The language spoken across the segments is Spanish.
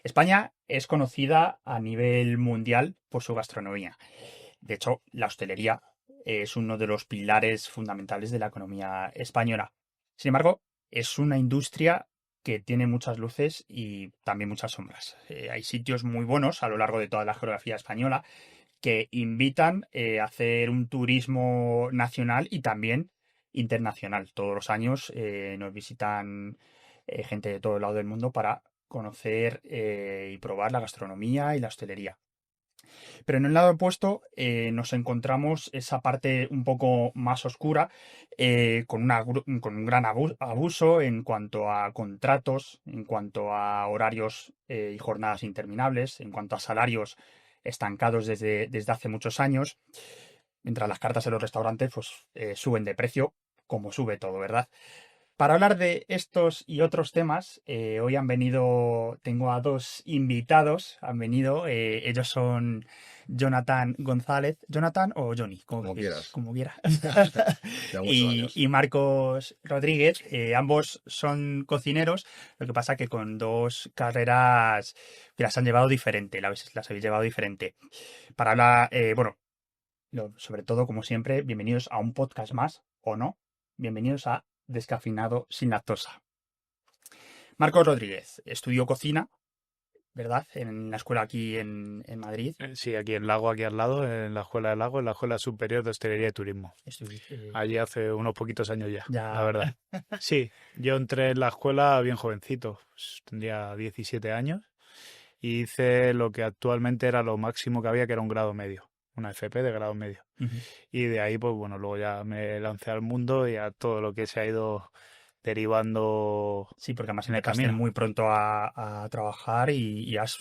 España es conocida a nivel mundial por su gastronomía. De hecho, la hostelería es uno de los pilares fundamentales de la economía española. Sin embargo, es una industria que tiene muchas luces y también muchas sombras. Hay sitios muy buenos a lo largo de toda la geografía española que invitan a hacer un turismo nacional y también internacional. Todos los años nos visitan gente de todo el lado del mundo para conocer y probar la gastronomía y la hostelería. Pero en el lado opuesto nos encontramos esa parte un poco más oscura, con un gran abuso en cuanto a contratos, en cuanto a horarios y jornadas interminables, en cuanto a salarios estancados desde hace muchos años, mientras las cartas en los restaurantes pues, suben de precio, como sube todo, ¿verdad? Para hablar de estos y otros temas, hoy tengo a dos invitados, ellos son Jonathan González, Jonathan o Johnny, como Como quieres, quieras. como quiera, Ya muchos y años. Marcos Rodríguez, ambos son cocineros, lo que pasa que con dos carreras que las han llevado diferente, las habéis llevado diferente. Para hablar, sobre todo, como siempre, bienvenidos a un podcast más, o no, bienvenidos a Descafeinado sin lactosa. Marcos Rodríguez estudió cocina, ¿verdad? En la escuela aquí en Madrid. Sí, aquí en Lago, aquí al lado, en la Escuela del Lago, en la Escuela Superior de Hostelería y Turismo. Allí hace unos poquitos años ya, la Ya, verdad. Sí, yo entré en la escuela bien jovencito, pues, tendría 17 años, y hice lo que actualmente era lo máximo que había, que era un grado medio, una FP de grado medio. ujú. Y de ahí, pues bueno, luego ya me lancé al mundo y a todo lo que se ha ido derivando Sí, porque además en el empezaste camino. muy pronto a trabajar y has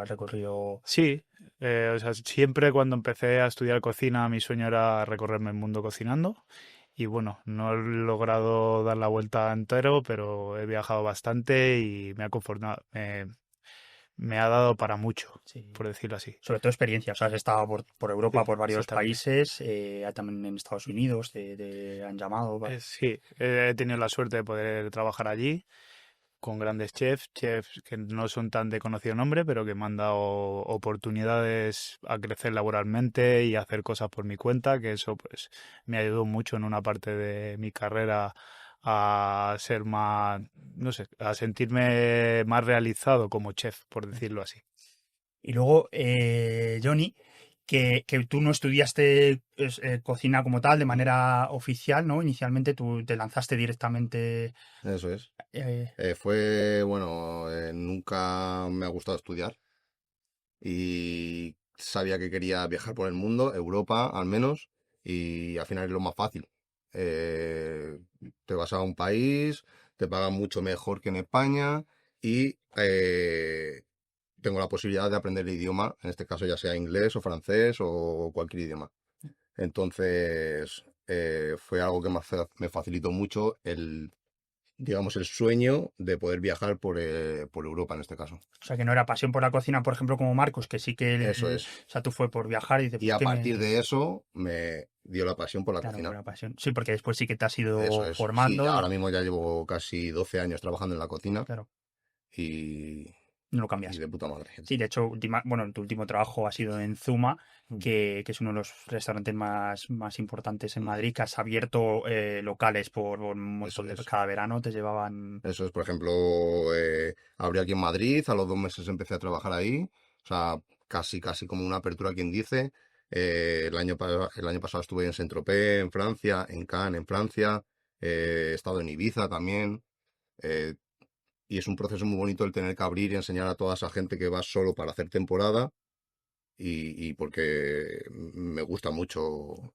recorrido. Sí, o sea, siempre cuando empecé a estudiar cocina, mi sueño era recorrerme el mundo cocinando. Y bueno, no he logrado dar la vuelta entero, pero he viajado bastante y me ha conformado, me ha dado para mucho, Sí, por decirlo así. sobre todo experiencia. O sea, has estado por Europa, Sí, por varios exactamente. países, también en Estados Unidos, te han llamado. Sí, he tenido la suerte de poder trabajar allí con grandes chefs que no son tan de conocido nombre, pero que me han dado oportunidades a crecer laboralmente y a hacer cosas por mi cuenta, que eso pues me ayudó mucho en una parte de mi carrera a ser más, no sé, a sentirme más realizado como chef, por decirlo así. Y luego, Johnny, que tú no estudiaste cocina como tal de manera oficial, ¿no? Inicialmente tú te lanzaste directamente. Eso es. eh, Nunca me ha gustado estudiar y sabía que quería viajar por el mundo, Europa al menos, y al final es lo más fácil. Eh, Te vas a un país, te pagan mucho mejor que en España y tengo la posibilidad de aprender el idioma, en este caso ya sea inglés o francés o cualquier idioma. Entonces, fue algo que me facilitó mucho digamos, el sueño de poder viajar por Europa en este caso. o sea, que no era pasión por la cocina, por ejemplo, como Marcos, que sí que Eso es. o sea, tú fue por viajar y dices, Y pues a que partir me. de eso me dio la pasión por la Claro, por cocina. la pasión. Sí, porque después sí que te has Eso ido es. Sí, formando ahora y, mismo ya llevo casi 12 años trabajando en la cocina claro, y, no lo y cambias. de puta madre. Sí, de hecho, tu último trabajo ha sido en Zuma, Mm. que es uno de los restaurantes más importantes en Madrid, que has abierto locales por un Eso montón de. es. Cada verano te llevaban. Eso es, por ejemplo, abrí aquí en Madrid, a los 2 meses empecé a trabajar ahí, o sea, casi como una apertura, quien dice. El año pasado estuve en Saint-Tropez, en Francia, en Cannes, en Francia, he estado en Ibiza también, eh, y es un proceso muy bonito el tener que abrir y enseñar a toda esa gente que va solo para hacer temporada y porque me gusta mucho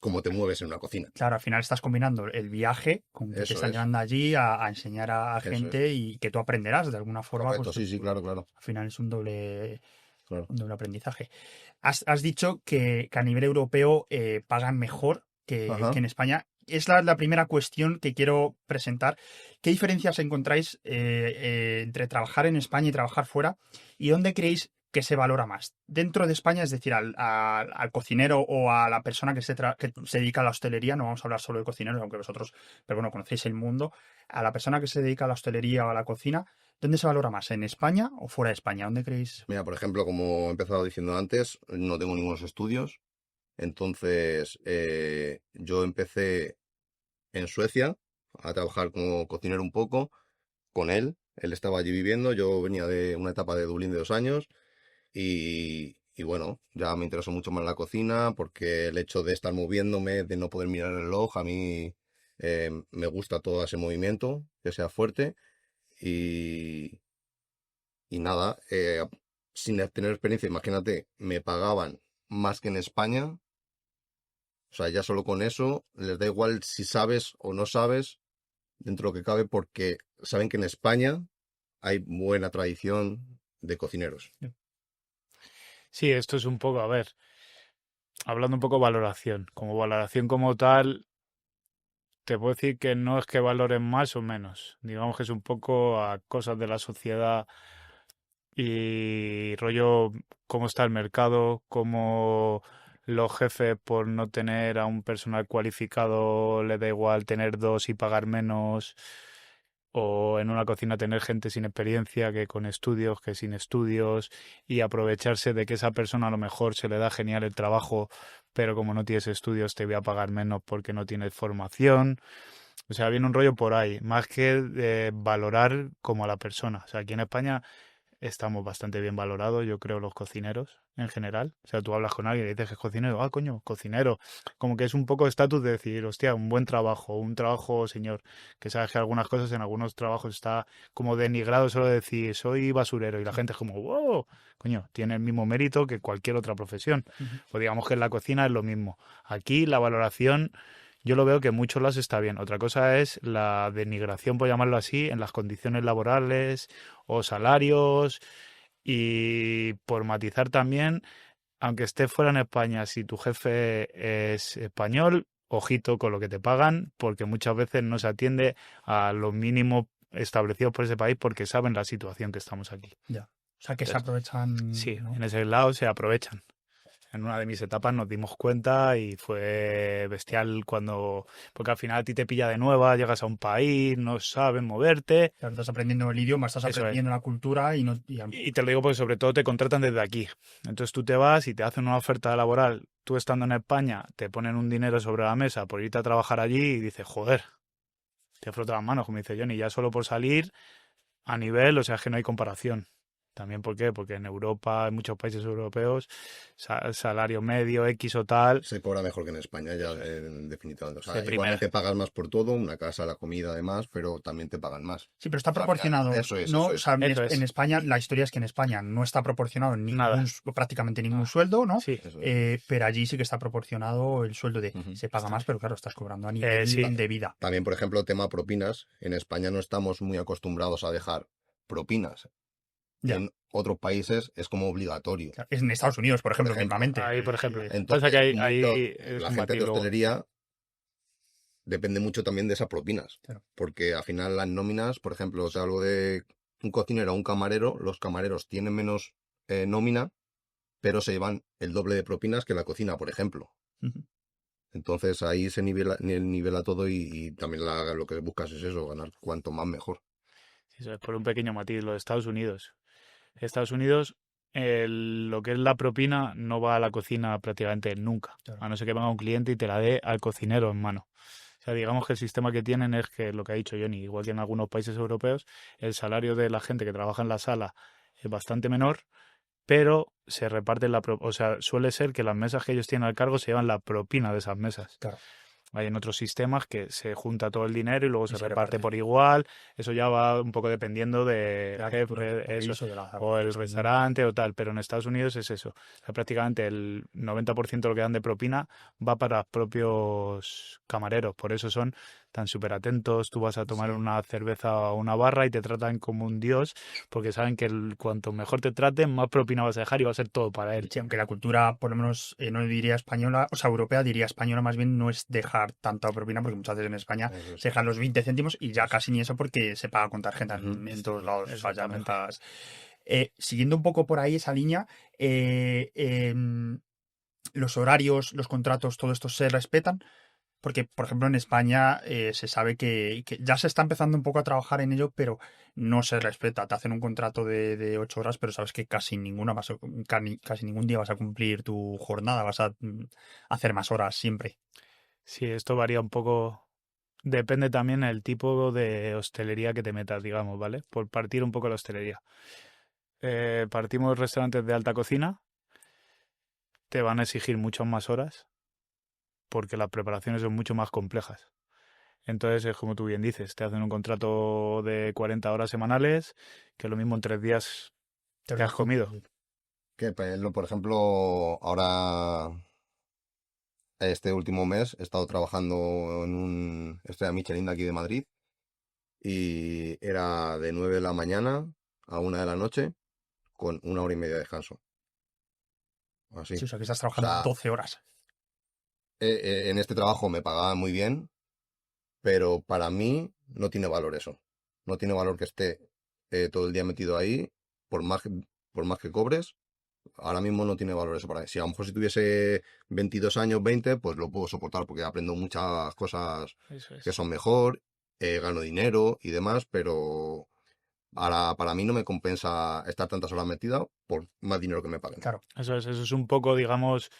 cómo te mueves en una cocina. Claro, al final estás combinando el viaje con que te Eso están es, llevando allí a enseñar a eso es. gente y que tú aprenderás de alguna forma, Correcto, pues sí, sí, claro, claro, al final es un doble, claro. un doble aprendizaje. Has dicho que a nivel europeo pagan mejor que Ajá. en España. Es la primera cuestión que quiero presentar. ¿Qué diferencias encontráis entre trabajar en España y trabajar fuera? ¿Y dónde creéis que se valora más? Dentro de España, es decir, al cocinero o a la persona que se dedica a la hostelería, no vamos a hablar solo de cocineros, aunque vosotros, pero bueno, conocéis el mundo, a la persona que se dedica a la hostelería o a la cocina, ¿Dónde se valora más? ¿En España o fuera de España? ¿Dónde creéis? Mira, por ejemplo, como he empezado diciendo antes, no tengo ningunos estudios. Entonces, yo empecé en Suecia a trabajar como cocinero un poco con él. Él estaba allí viviendo, yo venía de una etapa de Dublín de 2 años y bueno, ya me interesó mucho más la cocina porque el hecho de estar moviéndome, de no poder mirar el reloj, a mí me gusta todo ese movimiento, que sea fuerte y, y nada, sin tener experiencia, imagínate, me pagaban más que en España. O sea, ya solo con eso les da igual si sabes o no sabes dentro de lo que cabe porque saben que en España hay buena tradición de cocineros. Sí, esto es un poco, a ver, hablando un poco de valoración. Como valoración como tal, te puedo decir que no es que valoren más o menos. Digamos que es un poco a cosas de la sociedad y rollo cómo está el mercado, cómo los jefes por no tener a un personal cualificado le da igual tener dos y pagar menos, o en una cocina tener gente sin experiencia que con estudios, que sin estudios, y aprovecharse de que esa persona a lo mejor se le da genial el trabajo, pero como no tienes estudios te voy a pagar menos porque no tienes formación. O sea, viene un rollo por ahí, más que valorar como a la persona. O sea, aquí en España estamos bastante bien valorados, yo creo, los cocineros en general. O sea, tú hablas con alguien y dices que es cocinero, ah, coño, cocinero. Como que es un poco estatus de decir, hostia, un trabajo, señor. Que sabes que algunas cosas en algunos trabajos está como denigrado solo decir, soy basurero. Y la gente es como, wow, coño, tiene el mismo mérito que cualquier otra profesión. Ujú. O digamos que en la cocina es lo mismo. Aquí la valoración yo lo veo que en muchos lados está bien. Otra cosa es la denigración, por llamarlo así, en las condiciones laborales o salarios. Y por matizar también, aunque estés fuera en España, si tu jefe es español, ojito con lo que te pagan, porque muchas veces no se atiende a lo mínimo establecidos por ese país porque saben la situación que estamos aquí. Ya. O sea, que se Entonces, aprovechan, sí, ¿no? en ese lado se aprovechan. En una de mis etapas nos dimos cuenta y fue bestial cuando, porque al final a ti te pilla de nueva, llegas a un país, no sabes moverte, Claro, estás aprendiendo el idioma, estás eso es. aprendiendo la cultura y no. Y te lo digo porque sobre todo te contratan desde aquí. Entonces tú te vas y te hacen una oferta laboral. Tú estando en España, te ponen un dinero sobre la mesa por irte a trabajar allí y dices, joder, te frota las manos, como dice Johnny, ya solo por salir a nivel, o sea, es que no hay comparación. También, ¿por qué? Porque en Europa, en muchos países europeos, salario medio, X o tal, Se cobra mejor que en España, ya definitivamente. O de sea, primera. igualmente pagas más por todo, una casa, la comida, además, pero también te pagan más. Sí, pero está O sea, al final, proporcionado. eso es, No, eso o es. sea, Eso en es. España, la historia es que en España no está proporcionado Nada. prácticamente ningún Ah, sueldo, ¿no? sí. Eso es. Pero allí sí que está proporcionado el sueldo de Ujú. se paga más, pero claro, estás cobrando a nivel Sí. de vida. También, por ejemplo, tema propinas. En España no estamos muy acostumbrados a dejar propinas. Ya. En otros países es como obligatorio, Claro, es en Estados Unidos, por por ejemplo, ejemplo. mismamente. Ahí, por ejemplo. Pasa que Entonces, ahí es la un gente matiz de luego. hostelería depende mucho también de esas propinas. Claro. Porque al final las nóminas, por ejemplo, te hablo de un cocinero o un camarero, los camareros tienen menos nómina, pero se llevan el doble de propinas que la cocina, por ejemplo. Ujú. Entonces ahí se nivela todo y también lo que buscas es eso, ganar cuanto más mejor. Eso es por un pequeño matiz, los Estados Unidos. Estados Unidos, lo que es la propina no va a la cocina prácticamente nunca, Claro. a no ser que venga un cliente y te la dé al cocinero en mano. O sea, digamos que el sistema que tienen es que lo que ha dicho Johnny, igual que en algunos países europeos, el salario de la gente que trabaja en la sala es bastante menor, pero se reparte o sea, suele ser que las mesas que ellos tienen al cargo se llevan la propina de esas mesas. Claro. Hay en otros sistemas que se junta todo el dinero y luego se se reparte reparte. por igual. Eso ya va un poco dependiendo de La jefe, cultura del país eso, o de la o el gastronomía. restaurante o tal. Pero en Estados Unidos es eso. O sea, prácticamente el 90% de lo que dan de propina va para los propios camareros. Por eso son tan súper atentos. Tú vas a tomar Sí. una cerveza o una barra y te tratan como un dios porque saben que cuanto mejor te traten, más propina vas a dejar y va a ser todo para él. Sí, aunque la cultura, por lo menos, no diría española, o sea, europea, diría española más bien, no es dejar tanta propina, porque muchas veces en España Eso es. se dejan los 20 céntimos y ya casi ni eso porque se paga con tarjeta Ujú. en todos lados. O sea, ya no Exactamente. dejas. Siguiendo un poco por ahí esa línea, los horarios, los contratos, todo esto se respetan. Porque, por ejemplo, en España se sabe que ya se está empezando un poco a trabajar en ello, pero no se respeta. Te hacen un contrato de 8 horas, pero sabes que casi casi ningún día vas a cumplir tu jornada, vas a hacer más horas siempre. Sí, esto varía un poco. Depende también el tipo de hostelería que te metas, digamos, ¿vale? Por partir un poco la hostelería. Partimos restaurantes de alta cocina, te van a exigir muchas más horas porque las preparaciones son mucho más complejas. Entonces es como tú bien dices, te hacen un contrato de 40 horas semanales, que lo mismo en 3 días Te te lo has digo. comido. Que, por ejemplo, ahora este último mes he estado trabajando en un estrella Michelin de aquí de Madrid y era de 9 de la mañana a 1 de la noche con 1 hora y media de descanso. Así. Sí, o sea, que estás O trabajando sea, 12 horas. en este trabajo me pagaban muy bien, pero para mí no tiene valor eso. No tiene valor que esté todo el día metido ahí, por más que, por más que cobres. Ahora mismo no tiene valor eso para mí. Si a lo mejor si tuviese 22 años, 20, pues lo puedo soportar porque aprendo muchas cosas Eso que es. son mejor, gano dinero y demás, pero ahora para mí no me compensa estar tantas horas metida por más dinero que me paguen. Claro. Eso es un poco, digamos,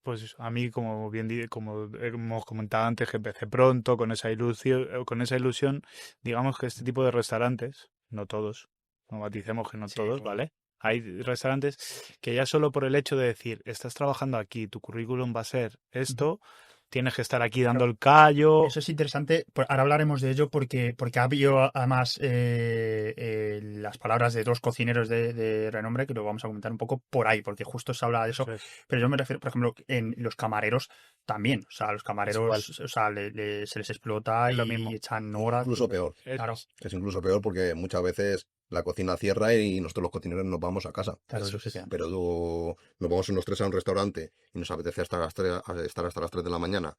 pues a mí, como bien como hemos comentado antes, que empecé pronto con esa ilusión, digamos que este tipo de restaurantes, no todos, no maticemos que no Sí. todos, ¿vale? Hay restaurantes que ya solo por el hecho de decir, estás trabajando aquí, tu currículum va a ser esto, tienes que estar aquí dando Claro. el callo. Eso es interesante. Ahora hablaremos de ello porque ha habido además las palabras de dos cocineros de renombre que lo vamos a comentar un poco por ahí, porque justo se habla de eso. Eso es, Pero yo me refiero, por ejemplo, en los camareros también. O sea, los es igual, camareros, o sea, se les explota es lo y mismo. echan horas. Incluso peor. Eso Claro, es, Es incluso peor porque muchas veces la cocina cierra y nosotros los cocineros nos vamos a casa. claro, eso eso se es. quedan. Pero nos vamos los tres a un restaurante y nos apetece estar hasta las 3 de la mañana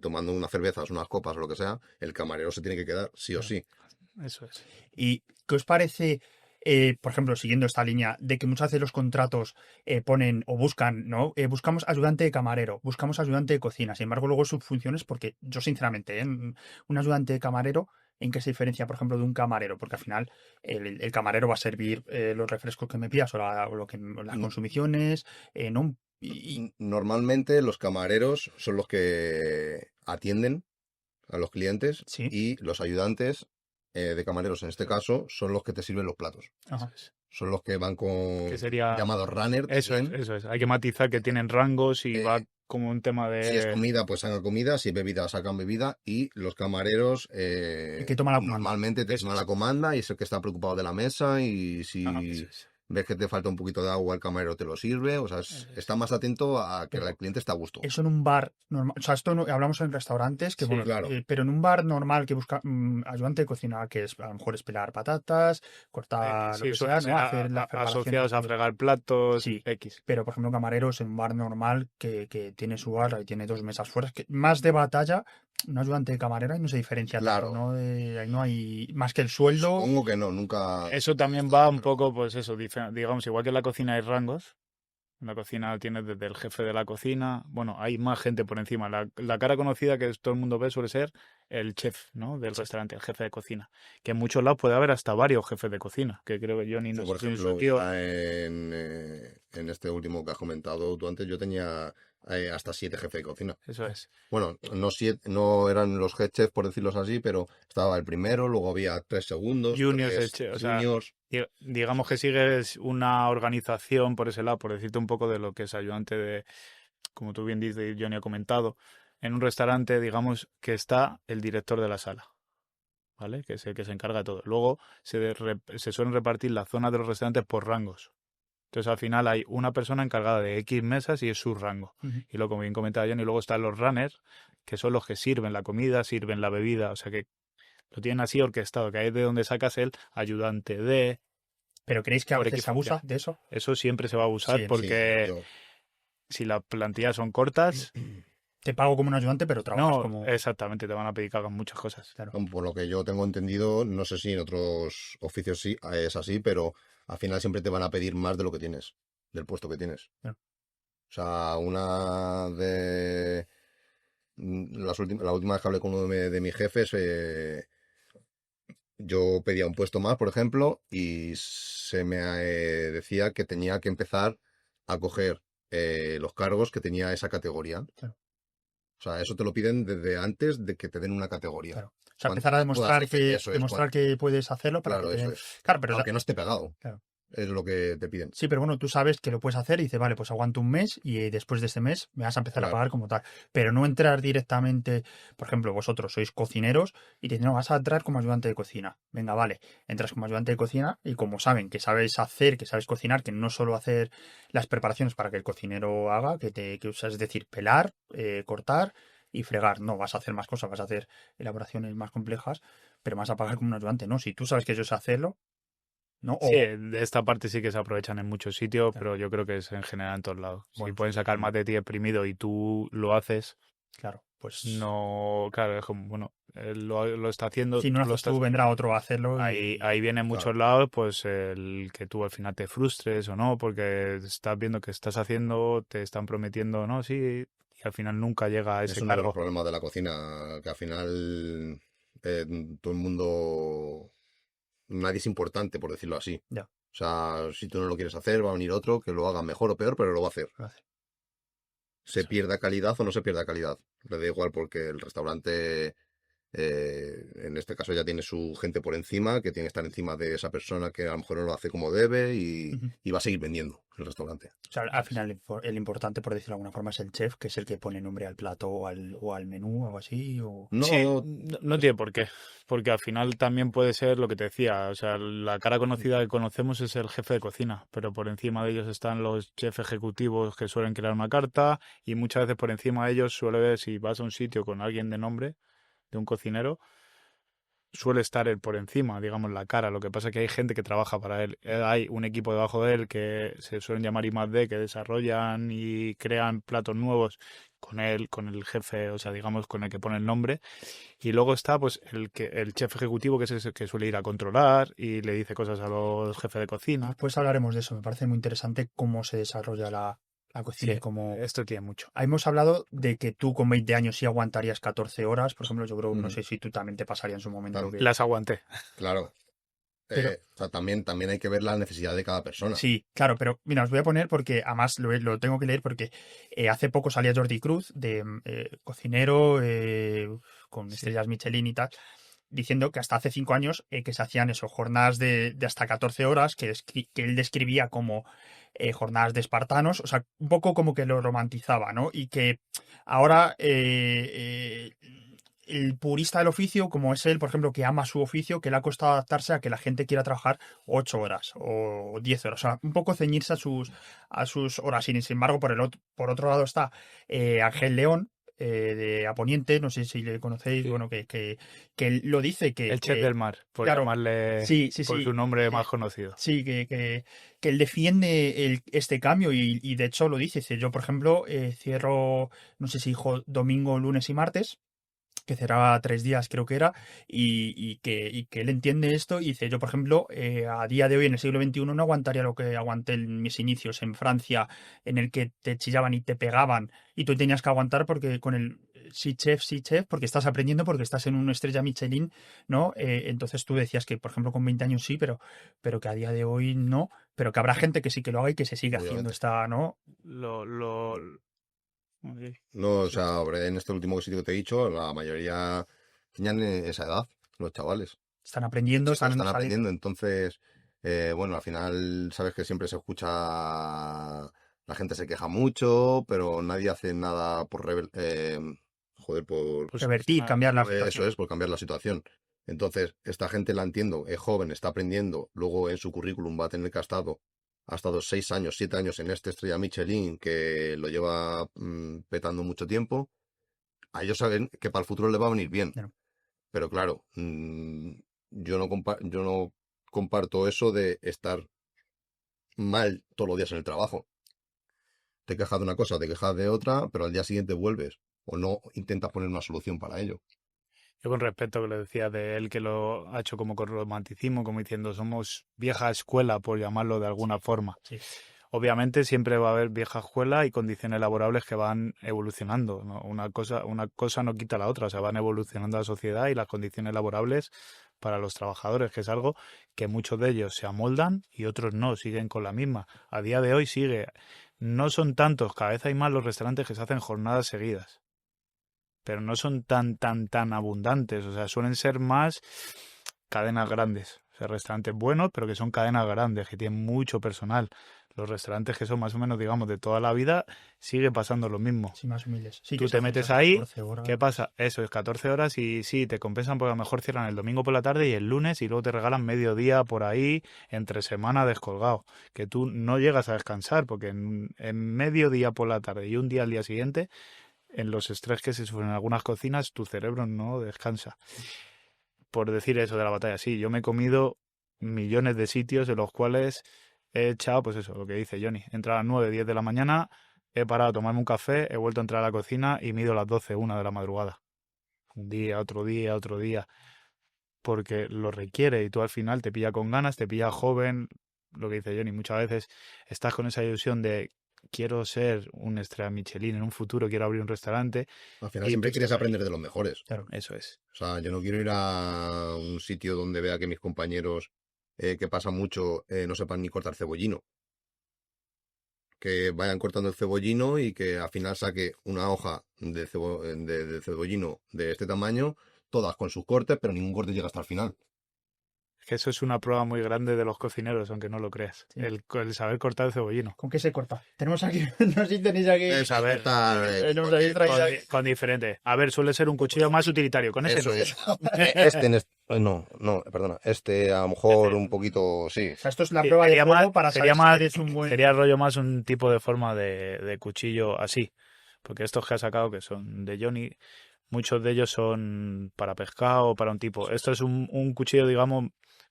tomando unas cervezas, unas copas o lo que sea, el camarero se tiene que quedar sí o Claro. sí. Eso es. ¿Y qué os parece, por ejemplo, siguiendo esta línea, de que muchas veces los contratos ponen o buscan, ¿no? Buscamos ayudante de camarero, buscamos ayudante de cocina. Sin embargo, luego sus funciones, porque yo sinceramente, un ayudante de camarero, ¿en qué se diferencia, por ejemplo, de un camarero? Porque al final el camarero va a servir los refrescos que me pidas o las N- consumiciones, ¿no? Normalmente los camareros son los que atienden a los clientes Sí, y los ayudantes de camareros en este caso son los que te sirven los platos. Eso ajá. es. Son los que van Que con sería, llamados runner eso es, también. eso es. Hay que matizar que tienen rangos y va Eh, como un tema si es de. comida, pues sacan comida, si es bebida, sacan bebida y los camareros El que toma la comanda. normalmente te Eso toman la es. comanda y es el que está preocupado de la mesa y Eso si es. ves que te falta un poquito de agua, el camarero te lo sirve, o sea, Eso es. está más atento a que el Pero cliente esté a gusto. eso en un bar normal, o sea, esto hablamos en restaurantes, que Sí, bueno, Claro. pero en un bar normal que busca ayudante de cocina, que es a lo mejor es pelar patatas, cortar lo sí, que sea, ¿no? Hacer las preparaciones. asociados a fregar platos Sí, X. pero por ejemplo, camareros en un bar normal que tiene su barra y tiene dos mesas fuera, es que más de batalla, un ayudante de camarero ahí no se diferencia tanto, Claro, ¿no? Ahí no hay más que el sueldo. supongo que no, nunca. Eso también va un poco, pues eso, digamos, igual que en la cocina hay rangos. En la cocina tienes desde el jefe de la cocina. Bueno, hay más gente por encima. La cara conocida que todo el mundo ve suele ser el chef, ¿no? Del restaurante, el jefe de cocina. Que en muchos lados puede haber hasta varios jefes de cocina. Que creo que Johnny, no Yo, sé por si en su ejemplo, tío. ya en este último que has comentado tú antes, yo tenía hasta 7 jefes de cocina. Eso es. Bueno, no siete, no eran los head chefs, por decirlos así, pero estaba el primero, luego había 3 segundos, Juniors, 3 o sea, juniors. digamos que sigues una organización por ese lado, por decirte un poco de lo que es ayudante de, como tú bien dices, y Johnny ha comentado, en un restaurante, digamos que está el director de la sala, ¿vale? Que es el que se encarga de todo. Luego se suelen repartir las zonas de los restaurantes por rangos. Entonces al final hay una persona encargada de X mesas y es su rango. Ujú. Y luego, como bien comentaba Johnny, luego están los runners, que son los que sirven la comida, sirven la bebida, o sea que lo tienen así orquestado, que ahí es de donde sacas el ayudante de ¿Pero creéis que a por veces X se abusa función. de eso? Eso siempre se va a abusar Sí, Sí, porque yo. si las plantillas son cortas, te pago como un ayudante, pero trabajas no, como... exactamente, te van a pedir que hagas muchas cosas. Claro. Por lo que yo tengo entendido, no sé si en otros oficios sí es así, pero al final siempre te van a pedir más de lo que tienes, del puesto que tienes. Claro. O sea, una La última vez que hablé con uno de mis jefes, yo pedía un puesto más, por ejemplo, y se me decía que tenía que empezar a coger los cargos que tenía esa categoría. Claro. O sea, eso te lo piden desde antes de que te den una categoría. Claro. O sea, empezar a demostrar que puedes hacerlo para Claro, que te eso den. es. Claro, pero Aunque no esté pegado. claro. Es lo que te piden. Sí, pero bueno, tú sabes que lo puedes hacer y dices, vale, pues aguanto un mes y después de este mes me vas a empezar a Claro. pagar como tal. Pero no entrar directamente, por ejemplo, vosotros sois cocineros y te dicen, no, vas a entrar como ayudante de cocina. Venga, vale, entras como ayudante de cocina y como saben que sabes hacer, que sabes cocinar, que no solo hacer las preparaciones para que el cocinero haga, es decir, pelar, cortar y fregar. No, vas a hacer más cosas, vas a hacer elaboraciones más complejas, pero me vas a pagar como un ayudante. No, si tú sabes que yo sé hacerlo, ¿no? Sí, de esta parte sí que se aprovechan en muchos sitios, Claro. pero yo creo que es en general en todos lados. Si Bueno, pueden sacar más de ti exprimido y tú lo haces, claro, pues no, claro, es como, bueno, él lo está haciendo, si no lo tú lo haces tú, estás. vendrá otro a hacerlo Ahí viene en muchos Claro. lados, pues el que tú al final te frustres o no, porque estás viendo que estás haciendo, te están prometiendo, no, sí, y al final nunca llega a Es ese uno de los cargo. problemas de la cocina, que al final eh, todo el mundo, nadie es importante, por decirlo así. ya, O sea, si tú no lo quieres hacer, va a venir otro que lo haga mejor o peor, pero lo va a hacer. lo hace. Se Eso. pierda calidad o no se pierda calidad. Le da igual porque el restaurante, en este caso ya tiene su gente por encima, que tiene que estar encima de esa persona que a lo mejor no lo hace como debe Ujú. y va a seguir vendiendo el restaurante. O sea, al final el importante, por decirlo de alguna forma, es el chef, que es el que pone nombre al plato o al menú o algo así. Sí, No, no tiene por qué, porque al final también puede ser lo que te decía, o sea, la cara conocida que conocemos es el jefe de cocina, pero por encima de ellos están los chefs ejecutivos que suelen crear una carta y muchas veces por encima de ellos suele ver si vas a un sitio con alguien de nombre, de un cocinero, suele estar él por encima, digamos, la cara. Lo que pasa es que hay gente que trabaja para él. Hay un equipo debajo de él que se suelen llamar I+D, que desarrollan y crean platos nuevos con él, con el jefe, o sea, digamos, con el que pone el nombre. Y luego está, pues, el chef ejecutivo, que es el que suele ir a controlar y le dice cosas a los jefes de cocina. Después hablaremos de eso. Me parece muy interesante cómo se desarrolla la cocina Sí, y cómo. esto tiene mucho. Hemos hablado de que tú con 20 años sí aguantarías 14 horas. Por ejemplo, yo creo, no ujú, sé si tú también te pasaría en su momento tam- que. Las aguanté. claro. Pero O sea, también hay que ver la necesidad de cada persona. sí, claro, pero mira, os voy a poner porque además lo tengo que leer porque hace poco salía Jordi Cruz de cocinero con Sí. estrellas Michelin y tal, diciendo que hasta hace 5 años que se hacían eso, jornadas de hasta 14 horas que él describía como jornadas de espartanos, o sea, un poco como que lo romantizaba, ¿no? Y que ahora el purista del oficio, como es él, por ejemplo, que ama su oficio, que le ha costado adaptarse a que la gente quiera trabajar 8 horas o 10 horas. O sea, un poco ceñirse a sus horas. Y sin embargo, por otro lado está Ángel León, de Aponiente, no sé si le conocéis, Sí. bueno, que él lo dice El chef del mar, por claro, llamarle sí, sí, por sí, su nombre más conocido. sí, que él defiende este cambio y de hecho lo dice, yo por ejemplo cierro, no sé si dijo domingo, lunes y martes, que cerraba 3 días, creo que era, y que él entiende esto y dice, yo, por ejemplo, a día de hoy, en el siglo XXI, no aguantaría lo que aguanté en mis inicios en Francia, en el que te chillaban y te pegaban, y tú tenías que aguantar porque con el sí, chef, porque estás aprendiendo, porque estás en una estrella Michelin, ¿no? Entonces tú decías que, por ejemplo, con 20 años sí, pero que a día de hoy no, pero que habrá gente que sí que lo haga y que se siga haciendo Obviamente. esta, ¿no? Lo... Ok. No, o Sí. sea, en este último sitio que te he dicho, la mayoría tenían esa edad, los chavales. Están aprendiendo, Chicos están están saliendo. aprendiendo, entonces, bueno, al final sabes que siempre se escucha, la gente se queja mucho, pero nadie hace nada joder, por, Pues Revertir, cambiar la eso situación. es, por cambiar la situación. Entonces, esta gente la entiendo, es joven, está aprendiendo, luego en su currículum va a tener que ha estado 6 años, 7 años en esta estrella Michelin que lo lleva petando mucho tiempo. A ellos saben que para el futuro le va a venir bien. Claro. Pero claro, yo no comparto eso de estar mal todos los días en el trabajo. Te quejas de una cosa, te quejas de otra, pero al día siguiente vuelves o no intentas poner una solución para ello. Yo con respecto a lo que le decía de él, que lo ha hecho como con romanticismo, como diciendo, somos vieja escuela, por llamarlo de alguna forma. Sí. obviamente siempre va a haber vieja escuela y condiciones laborables que van evolucionando, ¿no? Una cosa no quita la otra, o sea, van evolucionando la sociedad y las condiciones laborables para los trabajadores, que es algo que muchos de ellos se amoldan y otros no, siguen con la misma. A día de hoy sigue. No son tantos, cada vez hay más los restaurantes que se hacen jornadas seguidas, pero no son tan abundantes, o sea, suelen ser más cadenas grandes, o sea, restaurantes buenos, pero que son cadenas grandes, que tienen mucho personal. Los restaurantes que son más o menos, digamos, de toda la vida, sigue pasando lo mismo. Sí, más humildes. Sí, Tú que te se hacen metes esas ahí, 14 horas. ¿qué pasa? Eso es 14 horas y sí, te compensan porque a lo mejor cierran el domingo por la tarde y el lunes y luego te regalan mediodía por ahí, entre semana descolgado, que tú no llegas a descansar porque en mediodía por la tarde y un día al día siguiente, en los estrés que se sufren en algunas cocinas, tu cerebro no descansa. Por decir eso de la batalla, sí, yo me he comido millones de sitios en los cuales he echado, pues eso, lo que dice Johnny, entrar a las 9, 10 de la mañana, he parado a tomarme un café, he vuelto a entrar a la cocina y me he ido a las 12, 1 de la madrugada. Un día, otro día, porque lo requiere y tú al final te pilla con ganas, te pilla joven, lo que dice Johnny, muchas veces estás con esa ilusión de quiero ser un estrella Michelin en un futuro, quiero abrir un restaurante Al final y siempre pues quieres estás ahí. aprender de los mejores. Claro. Eso es. O sea, yo no quiero ir a un sitio donde vea que mis compañeros, que pasa mucho, no sepan ni cortar cebollino. Que vayan cortando el cebollino y que al final saque una hoja de cebollino de este tamaño, todas con sus cortes, pero ningún corte llega hasta el final. Que eso es una prueba muy grande de los cocineros, aunque no lo creas. Sí. El saber cortar el cebollino. ¿Con qué se corta? Tenemos aquí, no sé si tenéis aquí. A ver, Tenemos aquí traído. Con diferente. A ver, suele ser un cuchillo más utilitario. Con ese Eso no. es. No, perdona. Este a lo mejor un poquito, sí. O sea, esto es la Sí, prueba de sería fuego más- para sería saber más- si eres un buen. Sería rollo más un tipo de forma de cuchillo así. Porque estos que ha sacado, que son de Johnny, muchos de ellos son para pescado, para un tipo. Esto es un cuchillo, digamos,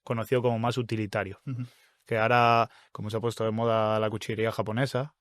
conocido como más utilitario. Ujú. Que ahora, como se ha puesto de moda la cuchillería japonesa,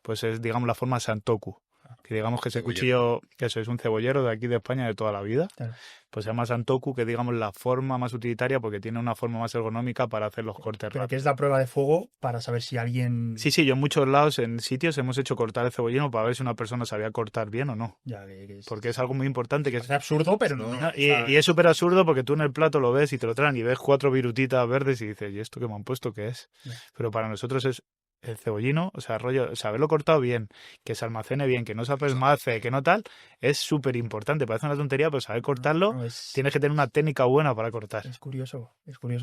pues es, digamos, la forma santoku. Que digamos que ese Cebollero. cuchillo, eso es un cebollero de aquí de España de toda la vida, Claro. pues se llama santoku, que digamos la forma más utilitaria porque tiene una forma más ergonómica para hacer los cortes Pero que rápidos. es la prueba de fuego para saber si alguien. Sí, yo en muchos lados, en sitios, hemos hecho cortar el cebollino para ver si una persona sabía cortar bien o no. Ya, que es. Porque es algo muy importante que Es absurdo, pero no. No, o sea, y es súper absurdo porque tú en el plato lo ves y te lo traen y ves 4 virutitas verdes y dices, ¿y esto que me han puesto qué es? Ya. Pero para nosotros es el cebollino, o sea, rollo, saberlo cortado bien, que se almacene bien, que no se apesmace, que no tal, es súper importante. Parece una tontería, pero saber cortarlo, no, es, tienes que tener una técnica buena para cortar. es curioso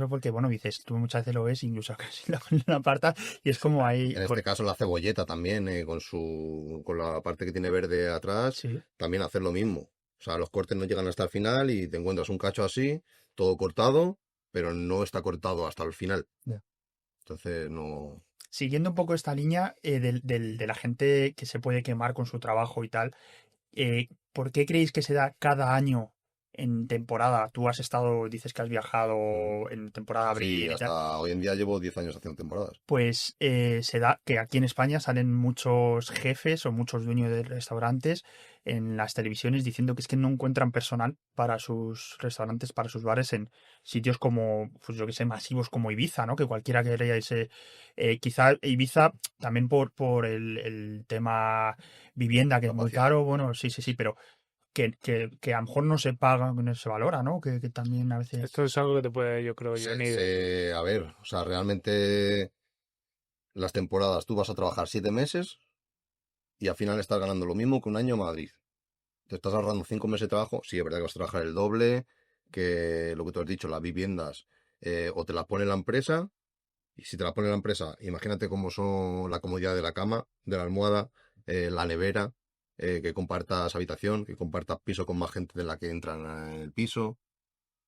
porque, bueno, dices, tú muchas veces lo ves, incluso casi la aparta, y es como ahí. En este caso la cebolleta también, con la parte que tiene verde atrás, Sí, también hacer lo mismo. O sea, los cortes no llegan hasta el final y te encuentras un cacho así, todo cortado, pero no está cortado hasta el final. Ya. Entonces no. siguiendo un poco esta línea de la gente que se puede quemar con su trabajo y tal, ¿por qué creéis que se da cada año en temporada? Tú has estado, dices que has viajado en temporada Sí, abril y tal. hasta hoy en día llevo 10 años haciendo temporadas. Pues se da que aquí en España salen muchos jefes o muchos dueños de restaurantes en las televisiones diciendo que es que no encuentran personal para sus restaurantes, para sus bares en sitios como, pues yo que sé, masivos como Ibiza, ¿no? Que cualquiera querría irse. Quizá Ibiza también por el tema vivienda, que es muy Capacidad. caro, bueno, sí, pero que a lo mejor no se paga, no se valora, ¿no? Que también a veces. Esto es algo que te puede, yo creo, Johnny. A ver, o sea, realmente las temporadas tú vas a trabajar 7 meses y al final estás ganando lo mismo que un año en Madrid. Te estás ahorrando 5 meses de trabajo. Sí, es verdad que vas a trabajar el doble, que lo que tú has dicho, las viviendas, o te las pone la empresa. Y si te la pone la empresa, imagínate cómo son la comodidad de la cama, de la almohada, la nevera, que compartas habitación, que compartas piso con más gente de la que entran en el piso. O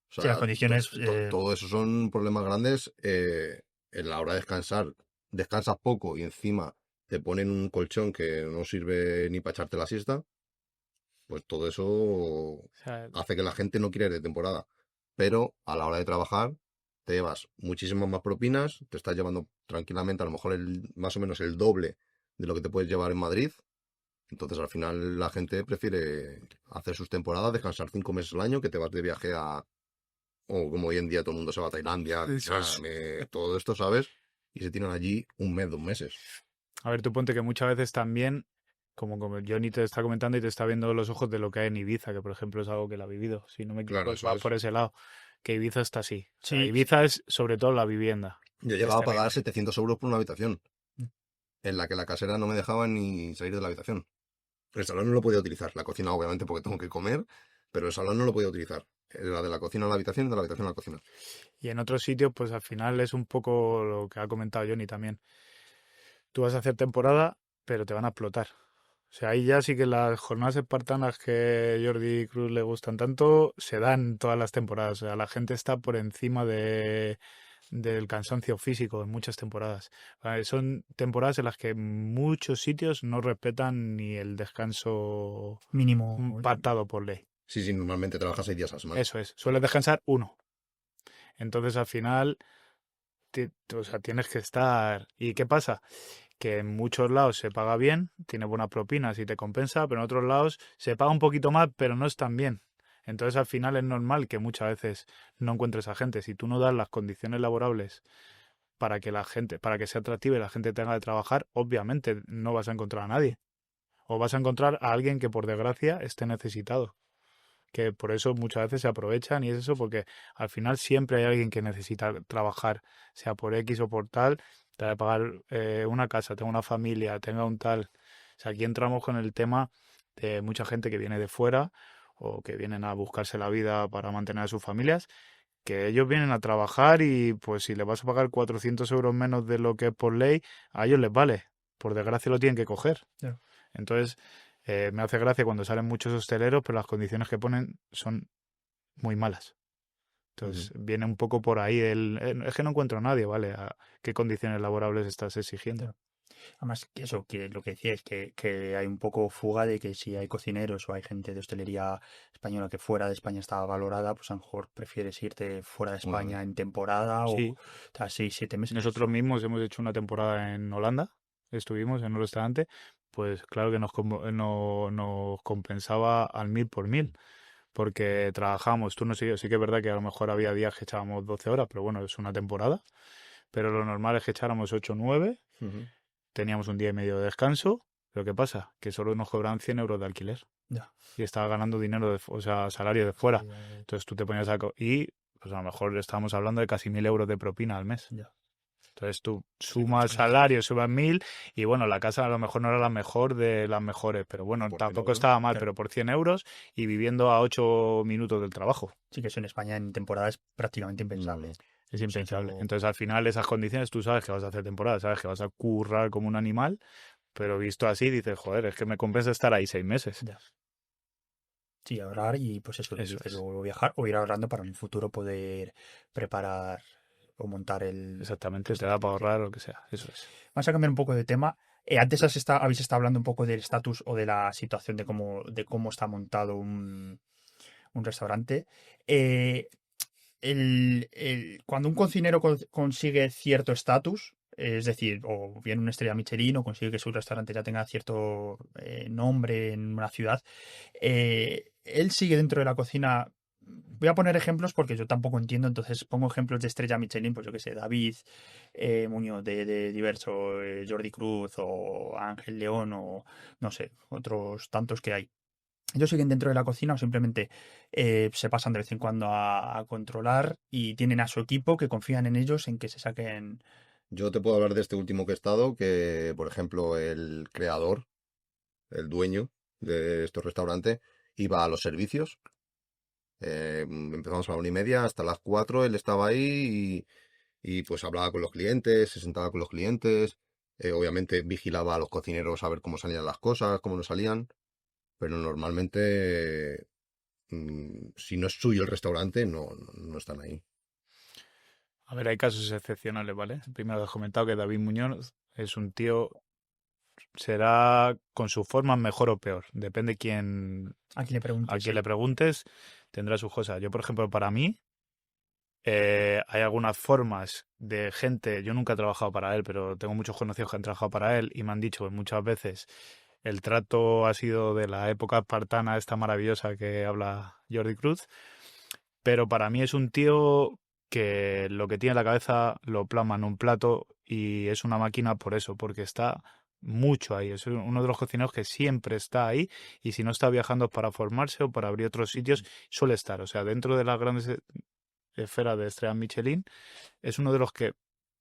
Sí, las sea, condiciones. todo eso son problemas grandes, en la hora de descansar. Descansas poco y encima te ponen un colchón que no sirve ni para echarte la siesta. Pues todo eso O sea, hace que la gente no quiera ir de temporada. Pero a la hora de trabajar, te llevas muchísimas más propinas, te estás llevando tranquilamente a lo mejor más o menos el doble de lo que te puedes llevar en Madrid. Entonces al final la gente prefiere hacer sus temporadas, descansar 5 meses al año, que te vas de viaje o como hoy en día todo el mundo se va a Tailandia, Eso es. todo esto, ¿sabes? Y se tiran allí un mes, 2 meses. A ver, tú ponte que muchas veces también, como Johnny te está comentando y te está viendo los ojos de lo que hay en Ibiza, que por ejemplo es algo que él ha vivido. Si no me Claro, equivoco, eso va es. por ese lado. Que Ibiza está así. O sea, Sí, Ibiza es sobre todo la vivienda. Yo Es llegaba a pagar terrible. 700 euros por una habitación, en la que la casera no me dejaba ni salir de la habitación. El salón no lo podía utilizar, la cocina obviamente porque tengo que comer, pero el salón no lo podía utilizar. Era de la cocina a la habitación y de la habitación a la cocina. Y en otros sitios, pues al final es un poco lo que ha comentado Johnny también. Tú vas a hacer temporada, pero te van a explotar. O sea, ahí ya sí que las jornadas espartanas que Jordi Cruz le gustan tanto se dan todas las temporadas. O sea, la gente está por encima del cansancio físico en muchas temporadas. Son temporadas en las que muchos sitios no respetan ni el descanso mínimo. pactado por ley. Sí, sí, normalmente trabajas 6 días a la semana. Eso es, sueles descansar uno. Entonces al final, o sea, tienes que estar. ¿Y qué pasa? Que en muchos lados se paga bien, tiene buenas propinas y te compensa, pero en otros lados se paga un poquito más, pero no es tan bien. Entonces al final es normal que muchas veces no encuentres a gente. Si tú no das las condiciones laborables para que la gente, para que sea atractiva y la gente tenga de trabajar, obviamente no vas a encontrar a nadie. O vas a encontrar a alguien que por desgracia esté necesitado. Que por eso muchas veces se aprovechan y es eso porque al final siempre hay alguien que necesita trabajar, sea por X o por tal, te va a pagar una casa, tenga una familia, tenga un tal. O sea, aquí entramos con el tema de mucha gente que viene de fuera o que vienen a buscarse la vida para mantener a sus familias, que ellos vienen a trabajar y pues si les vas a pagar 400 euros menos de lo que es por ley, a ellos les vale. Por desgracia lo tienen que coger. Claro. Entonces, me hace gracia cuando salen muchos hosteleros, pero las condiciones que ponen son muy malas. Entonces, viene un poco por ahí es que no encuentro a nadie, ¿vale? ¿Qué condiciones laborables estás exigiendo? Claro. Además, que eso, que lo que decía es que hay un poco fuga de que si hay cocineros o hay gente de hostelería española que fuera de España está valorada, pues a lo mejor prefieres irte fuera de Bueno, España en temporada o Sí, tras 6, 7 meses. nosotros mismos hemos hecho una temporada en Holanda, estuvimos en un restaurante, pues claro que nos compensaba al 1000 por 1000, porque trabajamos, tú no sé, sí que es verdad que a lo mejor había días que echábamos 12 horas, pero bueno, es una temporada, pero lo normal es que echáramos 8 o 9, ujú. teníamos un día y medio de descanso, pero ¿qué pasa? Que solo nos cobraban 100 euros de alquiler Ya. y estaba ganando dinero, o sea, salario de fuera. Ya. Entonces tú te ponías y pues a lo mejor estábamos hablando de casi 1000 euros de propina al mes. Ya. Entonces tú Sí, mucho sumas más. salario, sumas 1000 y bueno, la casa a lo mejor no era la mejor de las mejores, pero bueno, Por 100 tampoco euros. estaba mal, Claro. pero por 100 euros y viviendo a 8 minutos del trabajo. Sí que eso en España en temporada es prácticamente impensable. Es Un impensable. sitio. Entonces al final esas condiciones tú sabes que vas a hacer temporada, sabes que vas a currar como un animal, pero visto así dices, joder, es que me compensa estar ahí 6 meses. Ya. Sí, ahorrar y pues eso, lo que Eso dices, es. luego viajar o ir ahorrando para en el futuro poder preparar o montar el Exactamente, te da para establecimiento. ahorrar o lo que sea. Eso es. Vamos a cambiar un poco de tema. Antes habéis estado hablando un poco del estatus o de la situación de cómo está montado un restaurante. Eh, cuando un cocinero consigue cierto estatus, es decir, o bien una estrella Michelin o consigue que su restaurante ya tenga cierto nombre en una ciudad, él sigue dentro de la cocina. Voy a poner ejemplos porque yo tampoco entiendo, entonces pongo ejemplos de estrella Michelin, pues yo que sé, David Muñoz de Diverso, Jordi Cruz o Ángel León o no sé, otros tantos que hay. ¿Ellos siguen dentro de la cocina o simplemente se pasan de vez en cuando a controlar y tienen a su equipo que confían en ellos en que se saquen? Yo te puedo hablar de este último que he estado, que por ejemplo el creador, el dueño de estos restaurantes, iba a los servicios. Empezamos a la 1:30, hasta las 4 él estaba ahí y, pues hablaba con los clientes, se sentaba con los clientes, obviamente vigilaba a los cocineros a ver cómo salían las cosas, cómo no salían, pero normalmente si no es suyo el restaurante no están ahí. A ver, hay casos excepcionales, ¿vale? Primero has comentado que David Muñoz es un tío, será con su forma mejor o peor. Depende A quien le a preguntes, quién sí. le preguntes, tendrá sus cosas. Yo, por ejemplo, para mí, hay algunas formas de gente, yo nunca he trabajado para él, pero tengo muchos conocidos que han trabajado para él y me han dicho que muchas veces el trato ha sido de la época espartana, esta maravillosa que habla Jordi Cruz, pero para mí es un tío que lo que tiene en la cabeza lo plasma en un plato y es una máquina por eso, porque está mucho ahí. Es uno de los cocineros que siempre está ahí y si no está viajando para formarse o para abrir otros sitios, suele estar. O sea, dentro de las grandes esferas de estrellas Michelin, es uno de los que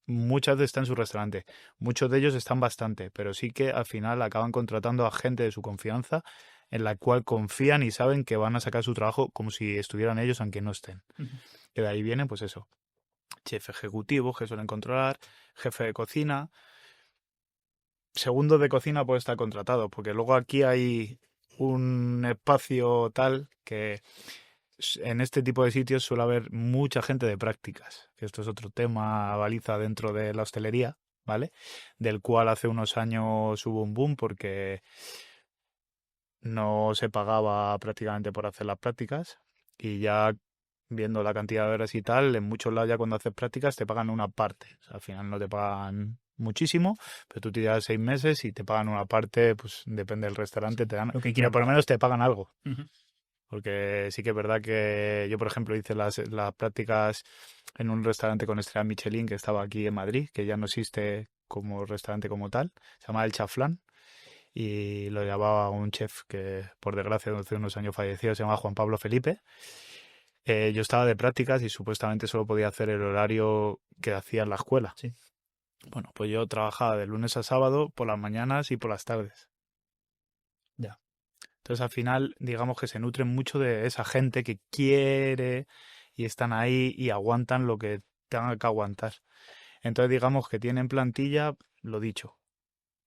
muchas veces está en su restaurante. Muchos de ellos están bastante, pero sí que al final acaban contratando a gente de su confianza en la cual confían y saben que van a sacar su trabajo como si estuvieran ellos aunque no estén. Que de ahí vienen, pues eso, chef ejecutivo que suelen controlar, jefe de cocina, segundo de cocina puede estar contratado, porque luego aquí hay un espacio tal que en este tipo de sitios suele haber mucha gente de prácticas, que esto es otro tema baliza dentro de la hostelería, ¿vale? Del cual hace unos años hubo un boom porque no se pagaba prácticamente por hacer las prácticas y ya viendo la cantidad de horas y tal, en muchos lados ya cuando haces prácticas te pagan una parte. O sea, al final no te pagan muchísimo, pero tú te llevas 6 meses y te pagan una parte, pues depende del restaurante, te dan, Lo que pero quieran por lo pagar. menos te pagan algo. Ujú. Porque sí que es verdad que yo, por ejemplo, hice las prácticas en un restaurante con estrella Michelin que estaba aquí en Madrid, que ya no existe como restaurante como tal, se llama El Chaflán, y lo llevaba un chef que, por desgracia, hace unos años falleció, se llama Juan Pablo Felipe. Yo estaba de prácticas y supuestamente solo podía hacer el horario que hacía en la escuela. Sí. Bueno, pues yo trabajaba de lunes a sábado por las mañanas y por las tardes. Ya. Entonces, al final, digamos que se nutren mucho de esa gente que quiere y están ahí y aguantan lo que tengan que aguantar. Entonces, digamos que tienen plantilla, lo dicho,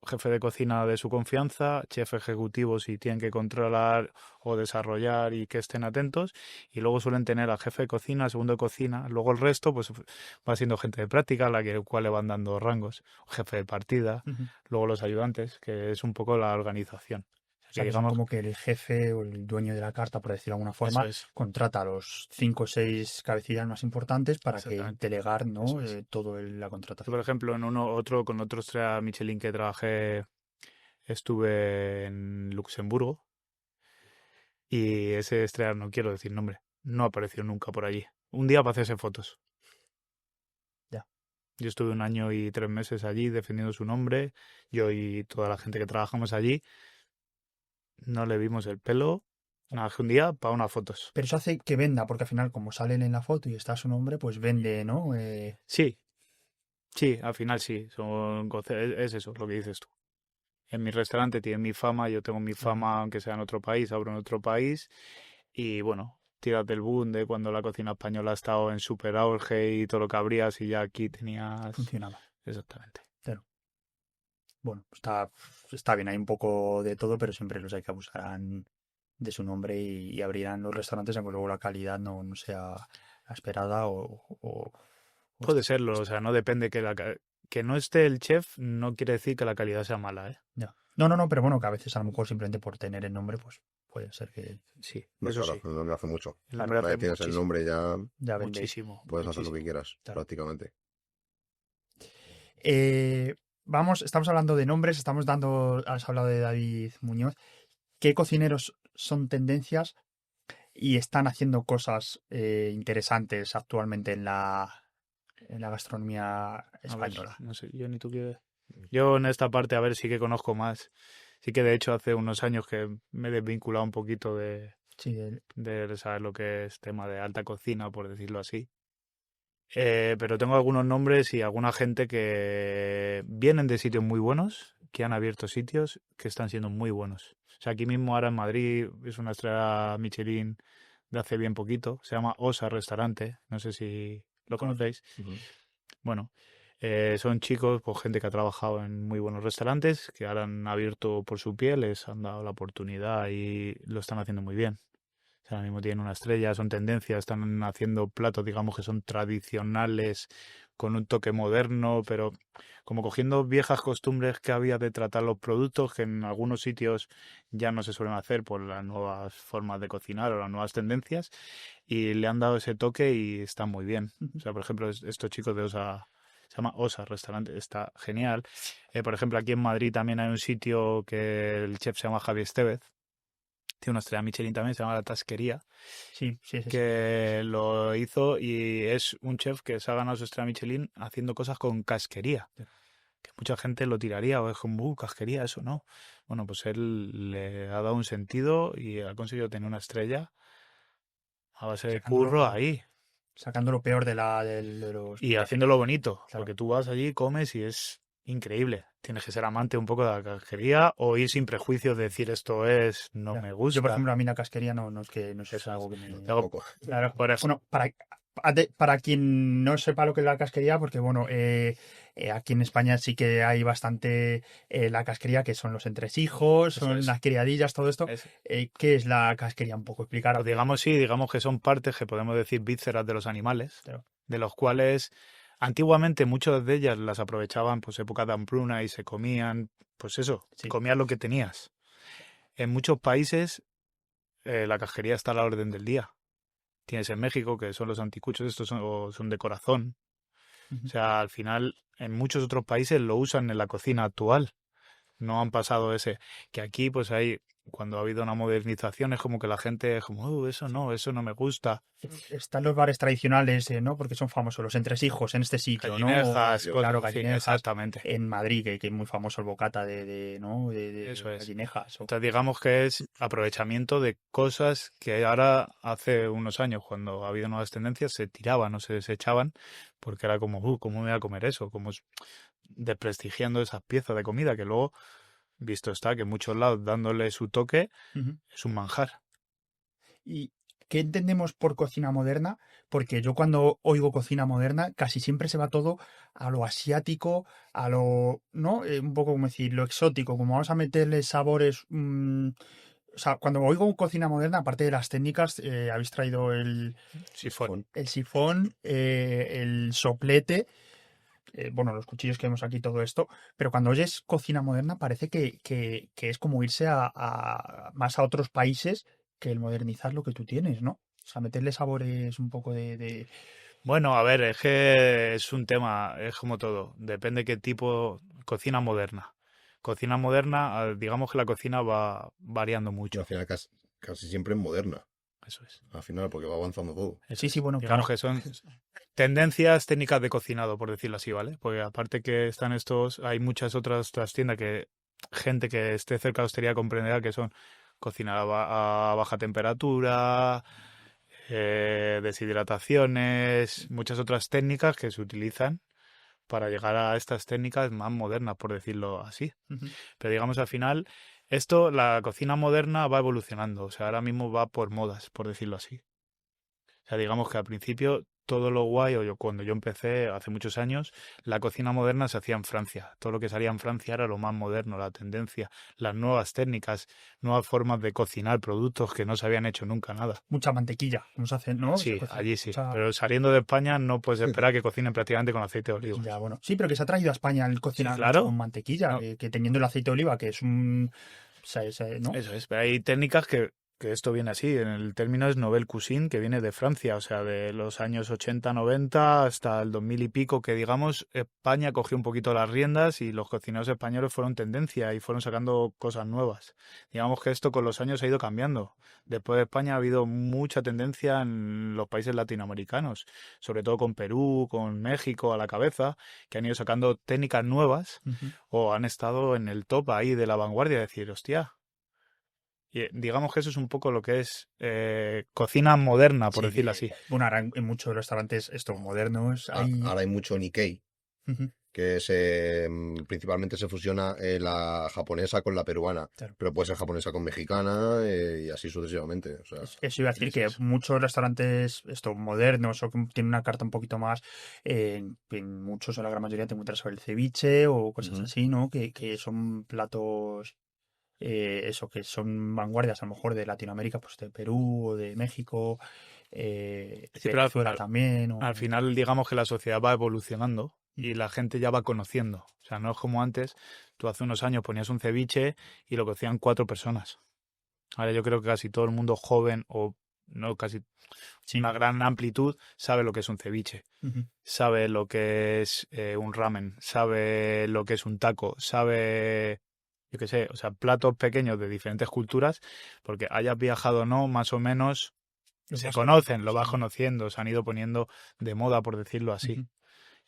jefe de cocina de su confianza, chef ejecutivo si tienen que controlar o desarrollar y que estén atentos, y luego suelen tener al jefe de cocina, segundo de cocina, luego el resto pues va siendo gente de práctica, a la que cual le van dando rangos, jefe de partida, Ujú. luego los ayudantes, que es un poco la organización. O sea, que son Digamos, como que el jefe o el dueño de la carta, por decirlo de alguna eso forma, es, contrata a los 5 o 6 cabecillas más importantes para que exactamente, delegar, eso ¿no? es. Todo la Yo, por contratación. ejemplo, con otro estrella Michelin que trabajé, estuve en Luxemburgo y ese estrella, no quiero decir nombre, no apareció nunca por allí. Un día para hacerse fotos. Ya. Yo estuve 1 año y 3 meses allí defendiendo su nombre, yo y toda la gente que trabajamos allí, no le vimos el pelo, nada, que un día para unas fotos. Pero eso hace que venda, porque al final, como salen en la foto y está su nombre, pues vende, ¿no? Sí, sí, al final sí, es eso lo que dices tú. En mi restaurante tiene mi fama, yo tengo mi Claro. fama, aunque sea en otro país, abro en otro país. Y bueno, tiras del boom de cuando la cocina española ha estado en super auge y todo lo que abrías y ya aquí tenías... Funcionaba. Exactamente. Claro. Bueno, está bien, hay un poco de todo, pero siempre los hay que abusarán de su nombre y abrirán los restaurantes, aunque luego la calidad no sea la esperada o Puede esté serlo, o puesta. sea, no depende que no esté el chef, no quiere decir que la calidad sea mala, ¿eh? Ya. No, pero bueno, que a veces a lo mejor simplemente por tener el nombre, pues puede ser que, Sí, No, eso claro, sí. el nombre hace mucho. El claro, nombre Una hace vez tienes el muchísimo, nombre ya ya vende. muchísimo, puedes hacer lo que muchísimo. quieras, Claro. prácticamente. Estamos hablando de nombres, has hablado de David Muñoz. ¿Qué cocineros son tendencias y están haciendo cosas interesantes actualmente en la gastronomía A ver, española? no sé, yo ni tú qué... Yo en esta parte, a ver, sí que conozco más. Sí que de hecho hace unos años que me he desvinculado un poquito Sí, de saber lo que es tema de alta cocina, por decirlo así. Pero tengo algunos nombres y alguna gente que vienen de sitios muy buenos, que han abierto sitios que están siendo muy buenos. O sea, aquí mismo ahora en Madrid es una estrella Michelin de hace bien poquito, se llama Osa Restaurante, no sé si lo conozco. conocéis. Ujú. Bueno, son chicos, pues gente que ha trabajado en muy buenos restaurantes, que ahora han abierto por su pie, les han dado la oportunidad y lo están haciendo muy bien. O sea, ahora mismo tienen una estrella, son tendencias, están haciendo platos, digamos, que son tradicionales, con un toque moderno, pero como cogiendo viejas costumbres que había de tratar los productos, que en algunos sitios ya no se suelen hacer por las nuevas formas de cocinar o las nuevas tendencias, y le han dado ese toque y están muy bien. O sea, por ejemplo, estos chicos de Osa, se llama Osa Restaurante, está genial. Por ejemplo, aquí en Madrid también hay un sitio que el chef se llama Javier Estevez, tiene una estrella Michelin también, se llama La Tasquería, Sí, sí, sí. que lo hizo y es un chef que se ha ganado su estrella Michelin haciendo cosas con casquería, que mucha gente lo tiraría o es como, casquería, eso no. Bueno, pues él le ha dado un sentido y ha conseguido tener una estrella a base de curro ahí. Sacando lo peor de los... Y haciéndolo bonito, Claro. porque tú vas allí, comes y es increíble. Tienes que ser amante un poco de la casquería o ir sin prejuicios de decir esto es, no Claro. me gusta. Yo, por ejemplo, a mí la casquería no es que no es algo que me... Tampoco. Claro. Por eso. Bueno, para quien no sepa lo que es la casquería, porque bueno, aquí en España sí que hay bastante la casquería, que son los entresijos, Eso son es. las criadillas, todo esto. ¿Qué es la casquería? Un poco explicar. Pues digamos que son partes que podemos decir vísceras de los animales, Claro. de los cuales antiguamente muchas de ellas las aprovechaban pues época de hambruna y se comían, pues eso, Sí. comías lo que tenías. En muchos países la casquería está a la orden del día. Tienes en México, que son los anticuchos, estos son de corazón. O sea, al final, en muchos otros países lo usan en la cocina actual. No han pasado ese. Que aquí, pues hay, cuando ha habido una modernización, es como que la gente es como, eso no me gusta. Están los bares tradicionales, ¿no? Porque son famosos los entresijos en este sitio, ¿no? Gallinejas, Claro, cosas, sí, gallinejas. exactamente. En Madrid, que es muy famoso el bocata ¿no? de Eso es. gallinejas. Entonces, digamos que es aprovechamiento de cosas que ahora, hace unos años, cuando ha habido nuevas tendencias, se tiraban o se desechaban, porque era como, ¿cómo me voy a comer eso? Como desprestigiando esas piezas de comida que luego, visto está que en muchos lados dándole su toque, es un manjar. ¿Y qué entendemos por cocina moderna? Porque yo cuando oigo cocina moderna casi siempre se va todo a lo asiático, a lo, ¿no? Un poco como decir, lo exótico, como vamos a meterle sabores... o sea, cuando oigo cocina moderna, aparte de las técnicas, habéis traído el Sifón. sifón, el soplete, bueno, los cuchillos que vemos aquí, todo esto, pero cuando oyes cocina moderna parece que es como irse más a otros países que el modernizar lo que tú tienes, ¿no? O sea, meterle sabores un poco de... Bueno, a ver, es que es un tema, es como todo, depende qué tipo, cocina moderna. Cocina moderna, digamos que la cocina va variando Y mucho. al final casi siempre es moderna. Eso es. Al final, porque va avanzando todo. Sí, sí, bueno, Digamos claro. que son tendencias técnicas de cocinado, por decirlo así, ¿vale? Porque aparte que están estos, hay muchas otras tiendas que gente que esté cerca de hostería comprenderá que son cocina a baja temperatura, deshidrataciones, muchas otras técnicas que se utilizan para llegar a estas técnicas más modernas, por decirlo así. Pero digamos al final, la cocina moderna va evolucionando, o sea, ahora mismo va por modas, por decirlo así. O sea, digamos que al principio todo lo guay, cuando yo empecé hace muchos años, la cocina moderna se hacía en Francia. Todo lo que salía en Francia era lo más moderno, la tendencia, las nuevas técnicas, nuevas formas de cocinar productos que no se habían hecho nunca nada. Mucha mantequilla, ¿cómo se hace, no? Sí, allí sí. Mucha... Pero saliendo de España no puedes esperar que cocinen prácticamente con aceite de oliva. Ya, bueno. Sí, pero que se ha traído a España el cocinar Sí, claro. con mantequilla, No. que teniendo el aceite de oliva, que es un... ¿no? Eso es, pero hay técnicas que esto viene así, en el término es Nouvelle Cuisine, que viene de Francia, o sea, de los años 80, 90 hasta el 2000 y pico, que digamos España cogió un poquito las riendas y los cocineros españoles fueron tendencia y fueron sacando cosas nuevas. Digamos que esto con los años ha ido cambiando. Después de España ha habido mucha tendencia en los países latinoamericanos, sobre todo con Perú, con México a la cabeza, que han ido sacando técnicas nuevas o han estado en el top ahí de la vanguardia, de decir, hostia. Y digamos que eso es un poco lo que es cocina moderna, por decirlo así. Bueno, ahora en muchos restaurantes estos modernos Ahora hay mucho Nikkei, que principalmente se fusiona la japonesa con la peruana, claro. Pero puede ser japonesa con mexicana y así sucesivamente. O sea, eso iba a decir que muchos restaurantes estos modernos o que tienen una carta un poquito más, en muchos o la gran mayoría te encuentras sobre el ceviche o cosas así, ¿no? Que son platos... eso, que son vanguardias a lo mejor de Latinoamérica, pues de Perú o de México, Sí, Venezuela también. Al final, digamos que la sociedad va evolucionando y la gente ya va conociendo. O sea, no es como antes, tú hace unos años ponías un ceviche y lo cocían 4 personas. Ahora yo creo que casi todo el mundo joven o no casi una gran amplitud sabe lo que es un ceviche, sabe lo que es un ramen, sabe lo que es un taco, sabe... yo qué sé, o sea, platos pequeños de diferentes culturas, porque hayas viajado o no, más o menos se conocen, lo vas conociendo, se han ido poniendo de moda, por decirlo así.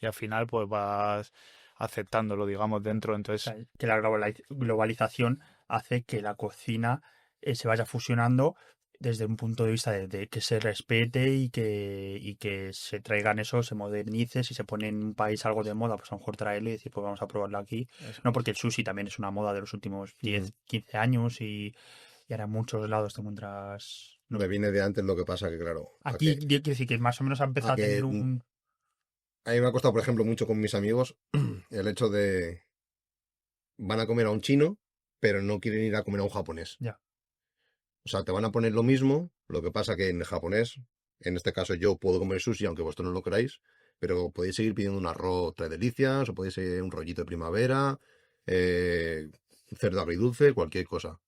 Y al final, pues vas aceptándolo, digamos, dentro. O Entonces, sea, que la globalización hace que la cocina se vaya fusionando desde un punto de vista de que se respete y que se traigan eso, se modernice. Si se pone en un país algo de moda, pues a lo mejor traerlo y decir, pues vamos a probarlo aquí. eso No, es. porque el sushi también es una moda de los últimos 10 Ujú. 15 años y ahora en muchos lados te encuentras... No. Me viene de antes, lo que pasa que, claro, Aquí quiero decir que más o menos ha a empezado a tener que un... a mí me ha costado, por ejemplo, mucho con mis amigos el hecho de van a comer a un chino, pero no quieren ir a comer a un japonés. Ya, O sea, te van a poner lo mismo, lo que pasa que en japonés, en este caso yo puedo comer sushi, aunque vosotros no lo queráis, pero podéis seguir pidiendo un arroz tres delicias, o podéis seguir un rollito de primavera, eh, cerdo agridulce, cualquier cosa.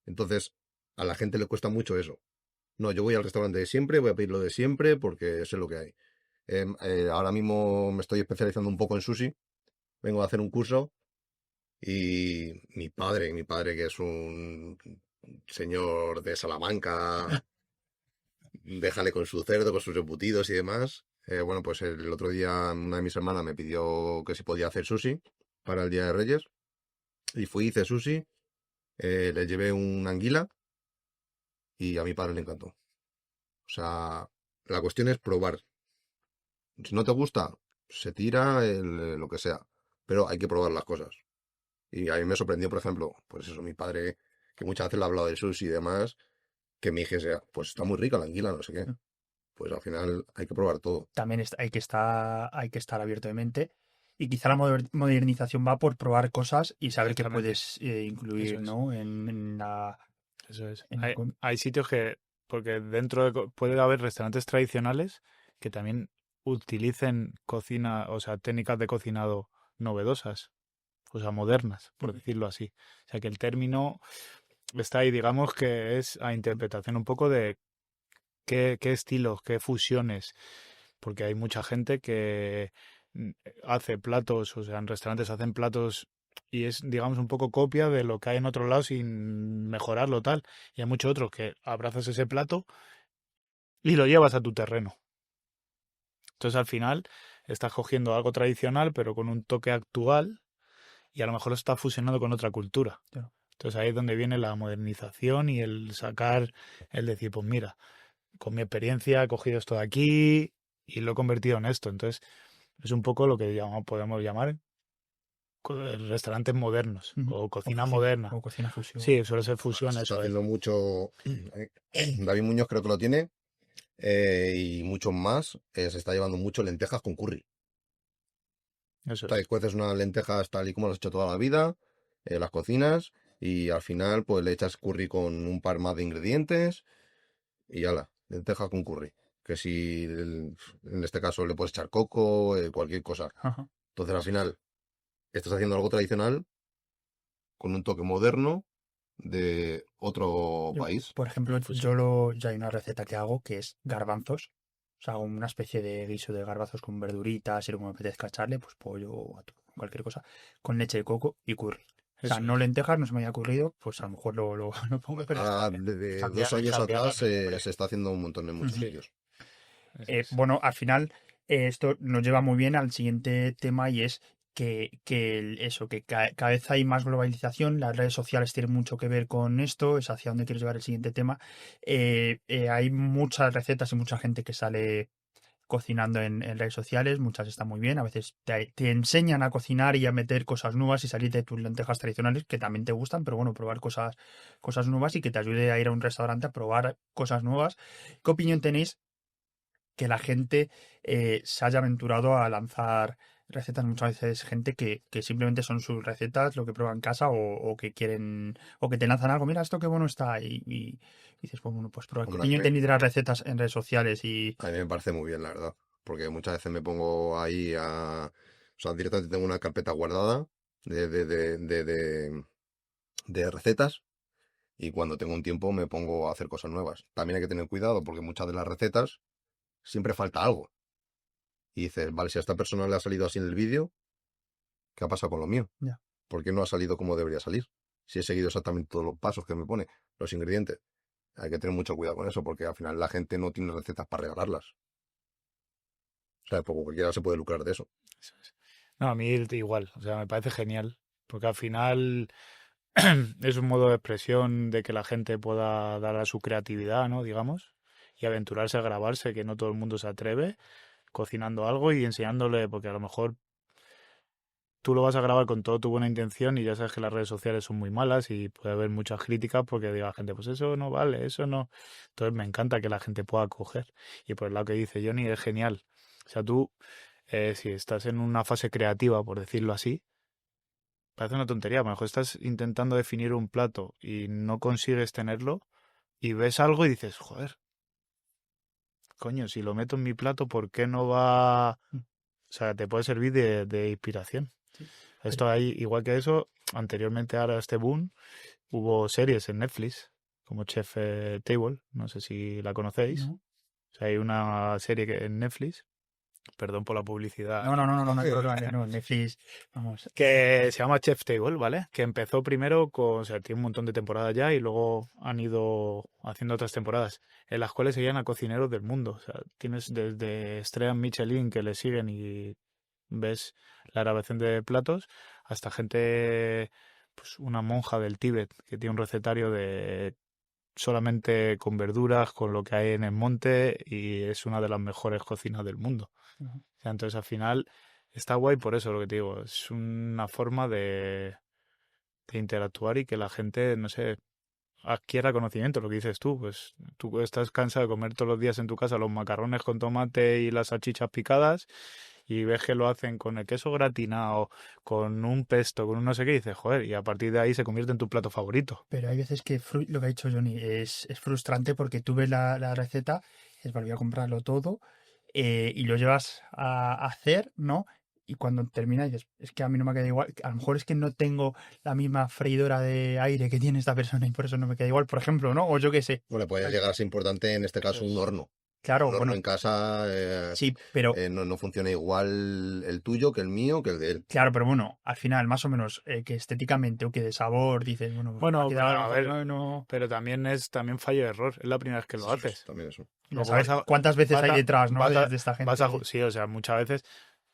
Entonces, a la gente le cuesta mucho eso. No, yo voy al restaurante de siempre, voy a pedir lo de siempre porque sé lo que hay. Ahora mismo me estoy especializando un poco en sushi, vengo a hacer un curso y mi padre que es un señor de Salamanca, déjale con su cerdo, con sus embutidos y demás. Bueno, pues el otro día una de mis hermanas me pidió que si podía hacer sushi para el Día de Reyes y fui, hice sushi, le llevé una anguila y a mi padre le encantó. O sea, la cuestión es probar. Si no te gusta, se tira lo que sea, pero hay que probar las cosas. Y a mí me sorprendió, por ejemplo, pues eso, mi padre, que muchas veces le ha hablado del sushi y demás, que me dijese, pues está muy rica la anguila, no sé qué. Pues al final hay que probar todo. también hay que estar abierto de mente. Y quizá la modernización va por probar cosas y saber qué exactamente, puedes eso incluir, es. ¿no? En la, Eso es. en la Hay, com- hay sitios que, porque dentro puede haber restaurantes tradicionales que también utilicen cocina, o sea, técnicas de cocinado novedosas, o sea, modernas, por decirlo así. O sea, que el término está ahí, digamos que es a interpretación un poco de qué estilos, qué fusiones, porque hay mucha gente que hace platos, o sea, en restaurantes hacen platos y es, digamos, un poco copia de lo que hay en otro lado sin mejorarlo tal. Y hay muchos otros que abrazas ese plato y lo llevas a tu terreno. Entonces, al final, estás cogiendo algo tradicional, pero con un toque actual y a lo mejor lo estás fusionando con otra cultura. Claro. Entonces, ahí es donde viene la modernización y el sacar, el decir, pues mira, con mi experiencia he cogido esto de aquí y lo he convertido en esto. Entonces, es un poco lo que podemos llamar restaurantes modernos Ujú. o O cocina cocina, moderna. o cocina fusión. Sí, suele ser fusión, Se está eso es. haciendo mucho. David Muñoz creo que lo tiene. Y muchos más. Se está llevando mucho lentejas con curry. Eso es. Te cueces unas lentejas tal y como las has hecho toda la vida. Las cocinas. Y al final, pues le echas curry con un par más de ingredientes. Y ala, lentejas con curry. Que si en este caso le puedes echar coco, cualquier cosa. Ajá. Entonces al final estás haciendo algo tradicional con un toque moderno de otro Yo, país. por ejemplo, Fusión. ya hay una receta que hago que es garbanzos. O sea, hago una especie de guiso de garbanzos con verduritas y lo que me apetezca echarle, pues pollo o atún, cualquier cosa, con leche de coco y curry. O sea, Eso no es. lentejas, no se me había ocurrido, pues a lo mejor lo pongo, pero está Ahora, bien. de Cambiar, 2 años cambiar la atrás, costumbre. se está haciendo un montón en muchos Ujú. Sí, sitios. eso es. Bueno, al final esto nos lleva muy bien al siguiente tema y es eso, que cada vez hay más globalización, las redes sociales tienen mucho que ver con esto, es hacia dónde quiero llevar el siguiente tema. Hay muchas recetas y mucha gente que sale cocinando en redes sociales, muchas están muy bien, a veces te enseñan a cocinar y a meter cosas nuevas y salir de tus lentejas tradicionales que también te gustan, pero bueno, probar cosas nuevas y que te ayude a ir a un restaurante a probar cosas nuevas. ¿Qué opinión tenéis que la gente se haya aventurado a lanzar recetas? Muchas veces gente que simplemente son sus recetas, lo que prueba en casa o que quieren, o que te lanzan algo, mira esto qué bueno está y dices, pues bueno, pues prueba. ¿Qué Hombre, opinión tenéis de las recetas en redes sociales? Y a mí me parece muy bien, la verdad. Porque muchas veces me pongo ahí a... O sea, directamente tengo una carpeta guardada de, de, de, de, de- de recetas y cuando tengo un tiempo me pongo a hacer cosas nuevas. También hay que tener cuidado porque muchas de las recetas siempre falta algo. Y dices, vale, si a esta persona le ha salido así en el vídeo, ¿qué ha pasado con lo mío? ya. ¿Por qué no ha salido como debería salir? Si he seguido exactamente todos los pasos que me pone, los ingredientes. Hay que tener mucho cuidado con eso porque al final la gente no tiene recetas para regalarlas. O sea, por cualquiera se puede lucrar de eso. Eso es. No, a mí igual, o sea, me parece genial, porque al final es un modo de expresión de que la gente pueda dar a su creatividad, ¿no? Digamos, y aventurarse a grabarse, que no todo el mundo se atreve, cocinando algo y enseñándole, porque a lo mejor tú lo vas a grabar con toda tu buena intención y ya sabes que las redes sociales son muy malas y puede haber muchas críticas porque diga la gente, pues eso no vale, eso no. Entonces me encanta que la gente pueda coger. Y por el lado que dice Johnny es genial. O sea, tú, si estás en una fase creativa, por decirlo así, parece una tontería. A lo mejor estás intentando definir un plato y no consigues tenerlo y ves algo y dices, joder, coño, si lo meto en mi plato, ¿por qué no va? Mm, O sea, te puede servir de inspiración. sí. Esto hay, igual que eso, anteriormente ahora este boom, hubo series en Netflix, como Chef Table, no sé si la conocéis. No, O sea, hay una serie en Netflix, perdón por la publicidad, no hay problema. No, Netflix, vamos. que se llama Chef Table, ¿vale? Que empezó primero con, o sea, tiene un montón de temporadas ya y luego han ido haciendo otras temporadas en las cuales seguían a cocineros del mundo. O sea, tienes desde estrellas Michelin que le siguen y ves la grabación de platos hasta gente, pues una monja del Tíbet que tiene un recetario de solamente con verduras, con lo que hay en el monte y es una de las mejores cocinas del mundo. Ujú. O sea, entonces al final está guay por eso lo que te digo, es una forma de interactuar y que la gente, no sé, adquiera conocimiento, lo que dices tú, pues tú estás cansado de comer todos los días en tu casa los macarrones con tomate y las salchichas picadas y ves que lo hacen con el queso gratinado, con un pesto, con un no sé qué, y dices, joder, y a partir de ahí se convierte en tu plato favorito. Pero hay veces que lo que ha dicho Johnny es frustrante porque tú ves la receta, es vale, voy a comprarlo todo y lo llevas a hacer, ¿no? Y cuando termina dices, es que a mí no me queda igual. A lo mejor es que no tengo la misma freidora de aire que tiene esta persona y por eso no me queda igual, por ejemplo, ¿no? O yo qué sé. Bueno, puede llegar a ser importante en este Eso caso un es. horno. Claro, Un horno bueno, en casa sí, pero no funciona igual el tuyo que el mío que el de él. claro, pero bueno, al final, más o menos, que estéticamente o que de sabor, dices, bueno, pues ha Bueno, quedado a lo a mejor, ver, no, no. pero también es también fallo de error, es la primera vez que lo Eso es, haces. también eso. Y a Luego vas saber a, cuántas veces vas hay a, detrás, ¿no? vas a, De esta vas a, gente. sí, o sea, muchas veces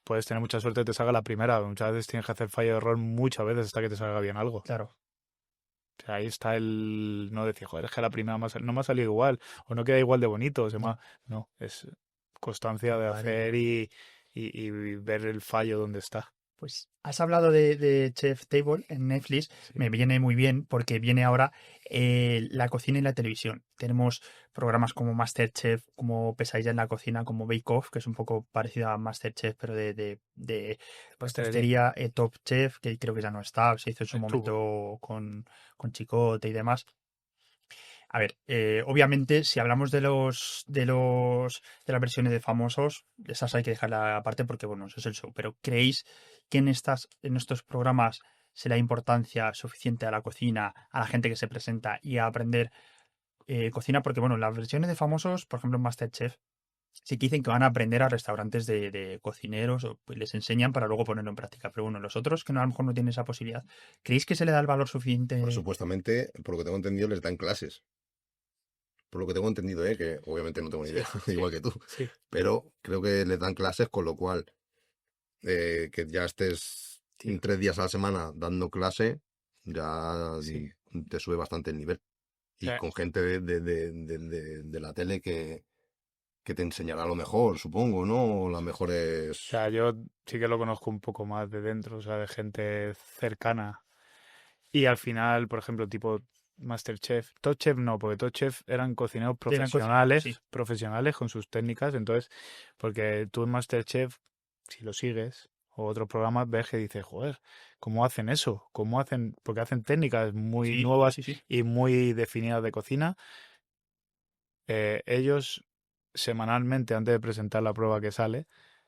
puedes tener mucha suerte que te salga la primera, muchas veces tienes que hacer fallo de error muchas veces hasta que te salga bien algo. Claro. O sea, ahí está el no decir, joder, es que la primera no me ha salido igual, o no queda igual de bonito, Ya. no, es constancia de Vale. hacer y ver el fallo donde está. Pues has hablado de Chef Table en Netflix, Sí. me viene muy bien porque viene ahora la cocina y la televisión. Tenemos programas como MasterChef, como Pesadilla en la cocina, como Bake Off, que es un poco parecido a MasterChef, pero de Pastelería. repostería, Top Chef, que creo que ya no está, se hizo en su Estuvo. momento con Chicote y demás. A ver, obviamente, si hablamos de las versiones de famosos, esas hay que dejarla aparte porque, bueno, eso es el show. Pero ¿creéis que en estos programas se le da importancia suficiente a la cocina, a la gente que se presenta y a aprender cocina? Porque, bueno, las versiones de famosos, por ejemplo, en MasterChef, sí que dicen que van a aprender a restaurantes de cocineros o pues, les enseñan para luego ponerlo en práctica. Pero bueno, los otros que no, a lo mejor no tienen esa posibilidad, ¿creéis que se le da el valor Pero suficiente? supuestamente, por lo que tengo entendido, les dan clases. Por lo que tengo entendido, que obviamente no tengo ni Sí, idea, sí, igual que tú. sí. Pero creo que les dan clases, con lo cual que ya estés Tío, 3 días a la semana dando clase, ya sí. te sube bastante el nivel. O Y sea, con gente de la tele que te enseñará lo mejor, supongo, ¿no? Las o mejores. sea, yo sí que lo conozco un poco más de dentro, o sea, de gente cercana. Y al final, por ejemplo, tipo MasterChef, Top Chef no, porque Top Chef eran cocineros De la cocina, sí. profesionales con sus técnicas. Entonces, porque tú en MasterChef, si lo sigues, o otros programas, ves que dices, joder, ¿cómo hacen eso? ¿Cómo hacen? Porque hacen técnicas muy Sí, sí, nuevas sí, sí. y muy definidas de cocina. Ellos, semanalmente, antes de presentar la prueba que sale,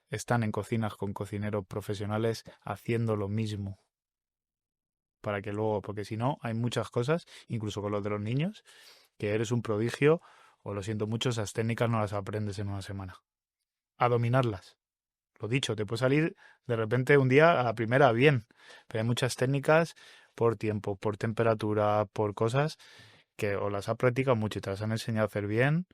están en cocinas con cocineros profesionales haciendo lo mismo para que luego, porque si no, hay muchas cosas, incluso con los de los niños, que eres un prodigio, o lo siento mucho, esas técnicas no las aprendes en una semana. A dominarlas. Lo dicho, te puede salir de repente un día a la primera bien, pero hay muchas técnicas por tiempo, por temperatura, por cosas que o las has practicado mucho y te las han enseñado a hacer bien,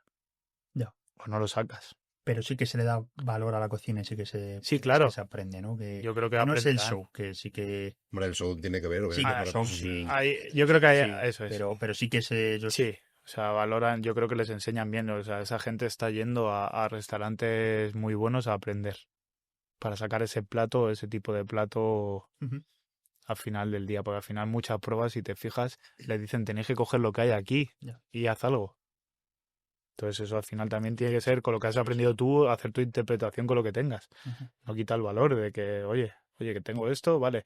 Ya. o no lo sacas. Pero sí que se le da valor a la cocina y sí que se, Sí, es claro. que se aprende, ¿no? Que Yo creo que no es el aprenderán. show, que sí que... Hombre, el show tiene que ver, Sí, obviamente, que el para show cosas sí. Yo creo que hay, Sí, eso es. pero sí que se... Ellos, Sí, o sea, valoran, yo creo que les enseñan bien, o sea, esa gente está yendo a restaurantes muy buenos a aprender para sacar ese plato, ese tipo de plato Ujú. al final del día, porque al final muchas pruebas, si te fijas, les dicen tenéis que coger lo que hay aquí Ya. y haz algo. Entonces eso al final también tiene que ser con lo que has aprendido tú, hacer tu interpretación con lo que tengas. Ujú. No quita el valor de que, oye, que tengo esto, vale,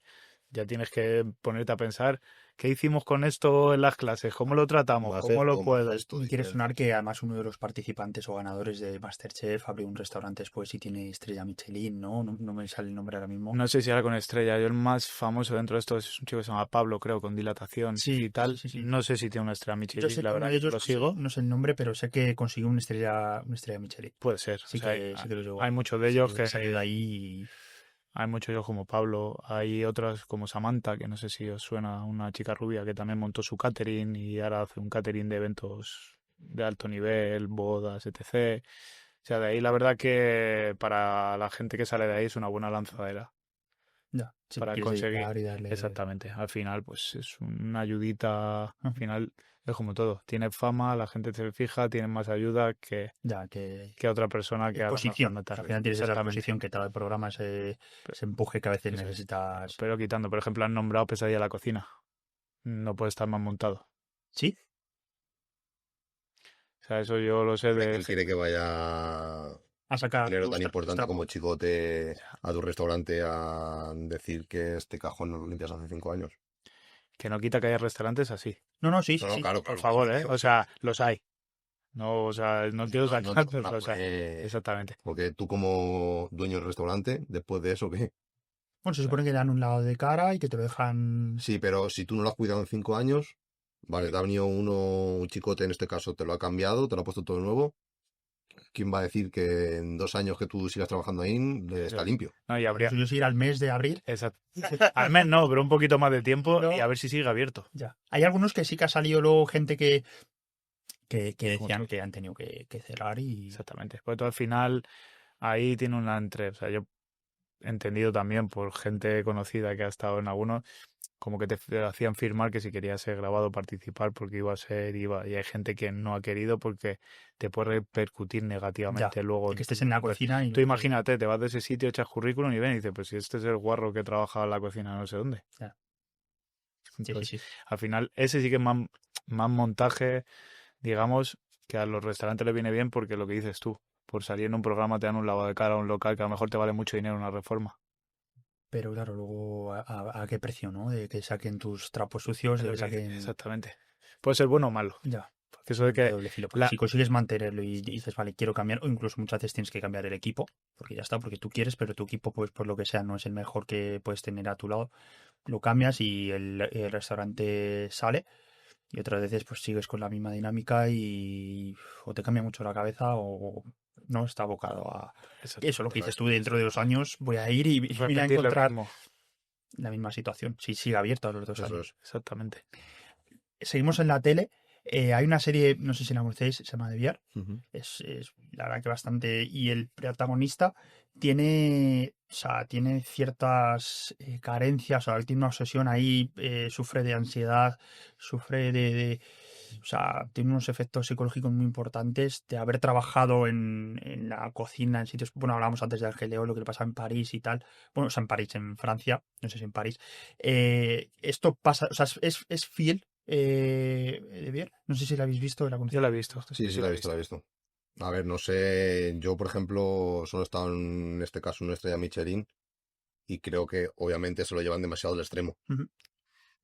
ya tienes que ponerte a pensar qué hicimos con esto en las clases, cómo lo tratamos, más cómo lo esto, más puedo. esto, Y quiere dices. sonar que además uno de los participantes o ganadores de MasterChef abrió un restaurante después y tiene estrella Michelin, ¿no? No me sale el nombre ahora mismo. No sé si era con estrella, yo el más famoso dentro de esto es un chico que se llama Pablo, creo, con dilatación Sí, y tal. sí. No sé si tiene una estrella Yo Michelin, sé la que uno verdad, de ellos, lo sigo. no sé el nombre, pero sé que consiguió una estrella Michelin. Puede ser. Sí O sea, sí que lo llegó. hay muchos de Sí ellos que que salió de ahí hay muchos de ellos como Pablo, hay otras como Samantha, que no sé si os suena, una chica rubia que también montó su catering y ahora hace un catering de eventos de alto nivel, bodas, etc. O sea, de ahí la verdad que para la gente que sale de ahí es una buena lanzadera ya, si te para quieres conseguir. dedicar y darle... Exactamente. Al final, pues es una ayudita. Al Ujú. final es como todo. Tienes fama, la gente se fija, tienes más ayuda Ya, que que otra persona que a lo mejor exposición. no te Al arriesga. final tienes esa Exactamente. exposición que te da el programa, ese empuje que a veces Eso es. necesitas. Pero quitando, por ejemplo, han nombrado Pesadilla a la cocina. No puede estar más montado. ¿Sí? O sea, eso yo lo sé Hombre, de... ¿quién quiere que vaya A sacar dinero tus tan importante trapos. como Chicote a tu restaurante a decir que este cajón no lo limpias hace 5 años? Que no quita que haya restaurantes así. No, sí, No, sí, no, sí. claro, Por claro, favor, claro, ¿eh? digo, O sea, los hay. No, o sea, no quiero no sacar, te van pero a los hay. poner. Exactamente. Porque tú como dueño del restaurante, después de eso, ¿qué? Bueno, se supone que le dan un lado de cara y que te lo dejan. Sí, pero si tú no lo has cuidado en 5 años, vale, te ha venido un Chicote en este caso, te lo ha cambiado, te lo ha puesto todo nuevo. ¿Quién va a decir que en 2 años que tú sigas trabajando ahí Eso está es. limpio? No, y Lo habría... suyo es ir al mes de abril. Exacto. Al menos no, pero un poquito más de tiempo No. y a ver si sigue abierto. Ya. Hay algunos que sí que ha salido luego gente que Como decían tú. que han tenido que cerrar y. Exactamente. Pues tú al final ahí tiene una entre... O sea, yo he entendido también por gente conocida que ha estado en algunos, como que te hacían firmar que si querías ser grabado participar porque iba a ser, iba. Y hay gente que no ha querido porque te puede repercutir Ya. negativamente luego. Que estés en la Pues, cocina y. tú imagínate, te vas de ese sitio, echas currículum y ven y dices, pues si este es el guarro que trabaja en la cocina no sé dónde. Ya. Sí, Entonces, sí, sí. al final, ese sí que es más montaje, digamos, que a los restaurantes les viene bien porque lo que dices tú, por salir en un programa te dan un lavado de cara a un local que a lo mejor te vale mucho dinero una reforma. Pero claro, luego a qué precio, ¿no? De que saquen tus trapos sucios, de Es lo que que dices, saquen. Puede ser bueno o malo. Ya. Porque eso de De que doble filo. Porque la, si consigues mantenerlo y dices, vale, quiero cambiar, o incluso muchas veces tienes que cambiar el equipo, porque ya está, porque tú quieres, pero tu equipo, pues por lo que sea, no es el mejor que puedes tener a tu lado, lo cambias y el restaurante sale. Y otras veces, pues sigues con la misma dinámica y o te cambia mucho la cabeza o no está abocado a. exacto, Eso, lo que dices tú, dentro de 2 años voy a ir y voy a repetir lo encontrar mismo. la misma situación. Si sigue abierto a los 2 años. Eso es. Exactamente. Seguimos en la tele. Hay una serie, no sé si la conocéis, se llama The Bear. Ujú. Es la verdad que bastante. Y el protagonista tiene, o sea, tiene ciertas carencias, o sea, él tiene una obsesión ahí, sufre de ansiedad, sufre o sea, tiene unos efectos psicológicos muy importantes de haber trabajado en la cocina, en sitios, bueno, hablábamos antes de Argeleo, lo que le pasa en París y tal, bueno, o sea, en París, en Francia, no sé si en París. Esto pasa, o sea, es fiel de Bier. No sé si la habéis visto o la Yo conocéis. la he visto. Sí, sí, la he visto, la he visto. A ver, no sé, yo por ejemplo solo he estado en este caso en una estrella Michelin y creo que obviamente se lo llevan demasiado al extremo, Ujú.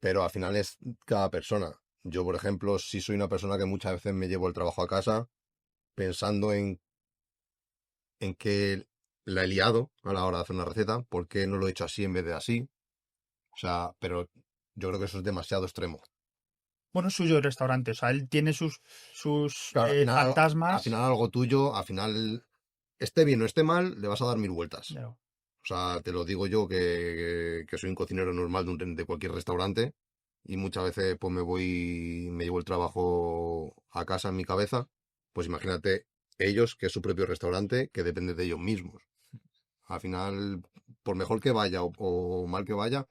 pero al final es cada persona. Yo, por ejemplo, sí soy una persona que muchas veces me llevo el trabajo a casa pensando en que la he liado a la hora de hacer una receta, por qué no lo he hecho así en vez de así. O sea, pero yo creo que eso es demasiado extremo. Bueno, es suyo el restaurante, o sea, él tiene sus Claro, al fantasmas. final algo tuyo, al final, esté bien o esté mal, le vas a dar 1000 vueltas. Claro. O sea, te lo digo yo que soy un cocinero normal de cualquier restaurante y muchas veces pues me llevo el trabajo a casa en mi cabeza. Pues imagínate ellos, que es su propio restaurante, que depende de ellos mismos. Al final, por mejor que vaya o mal que vaya,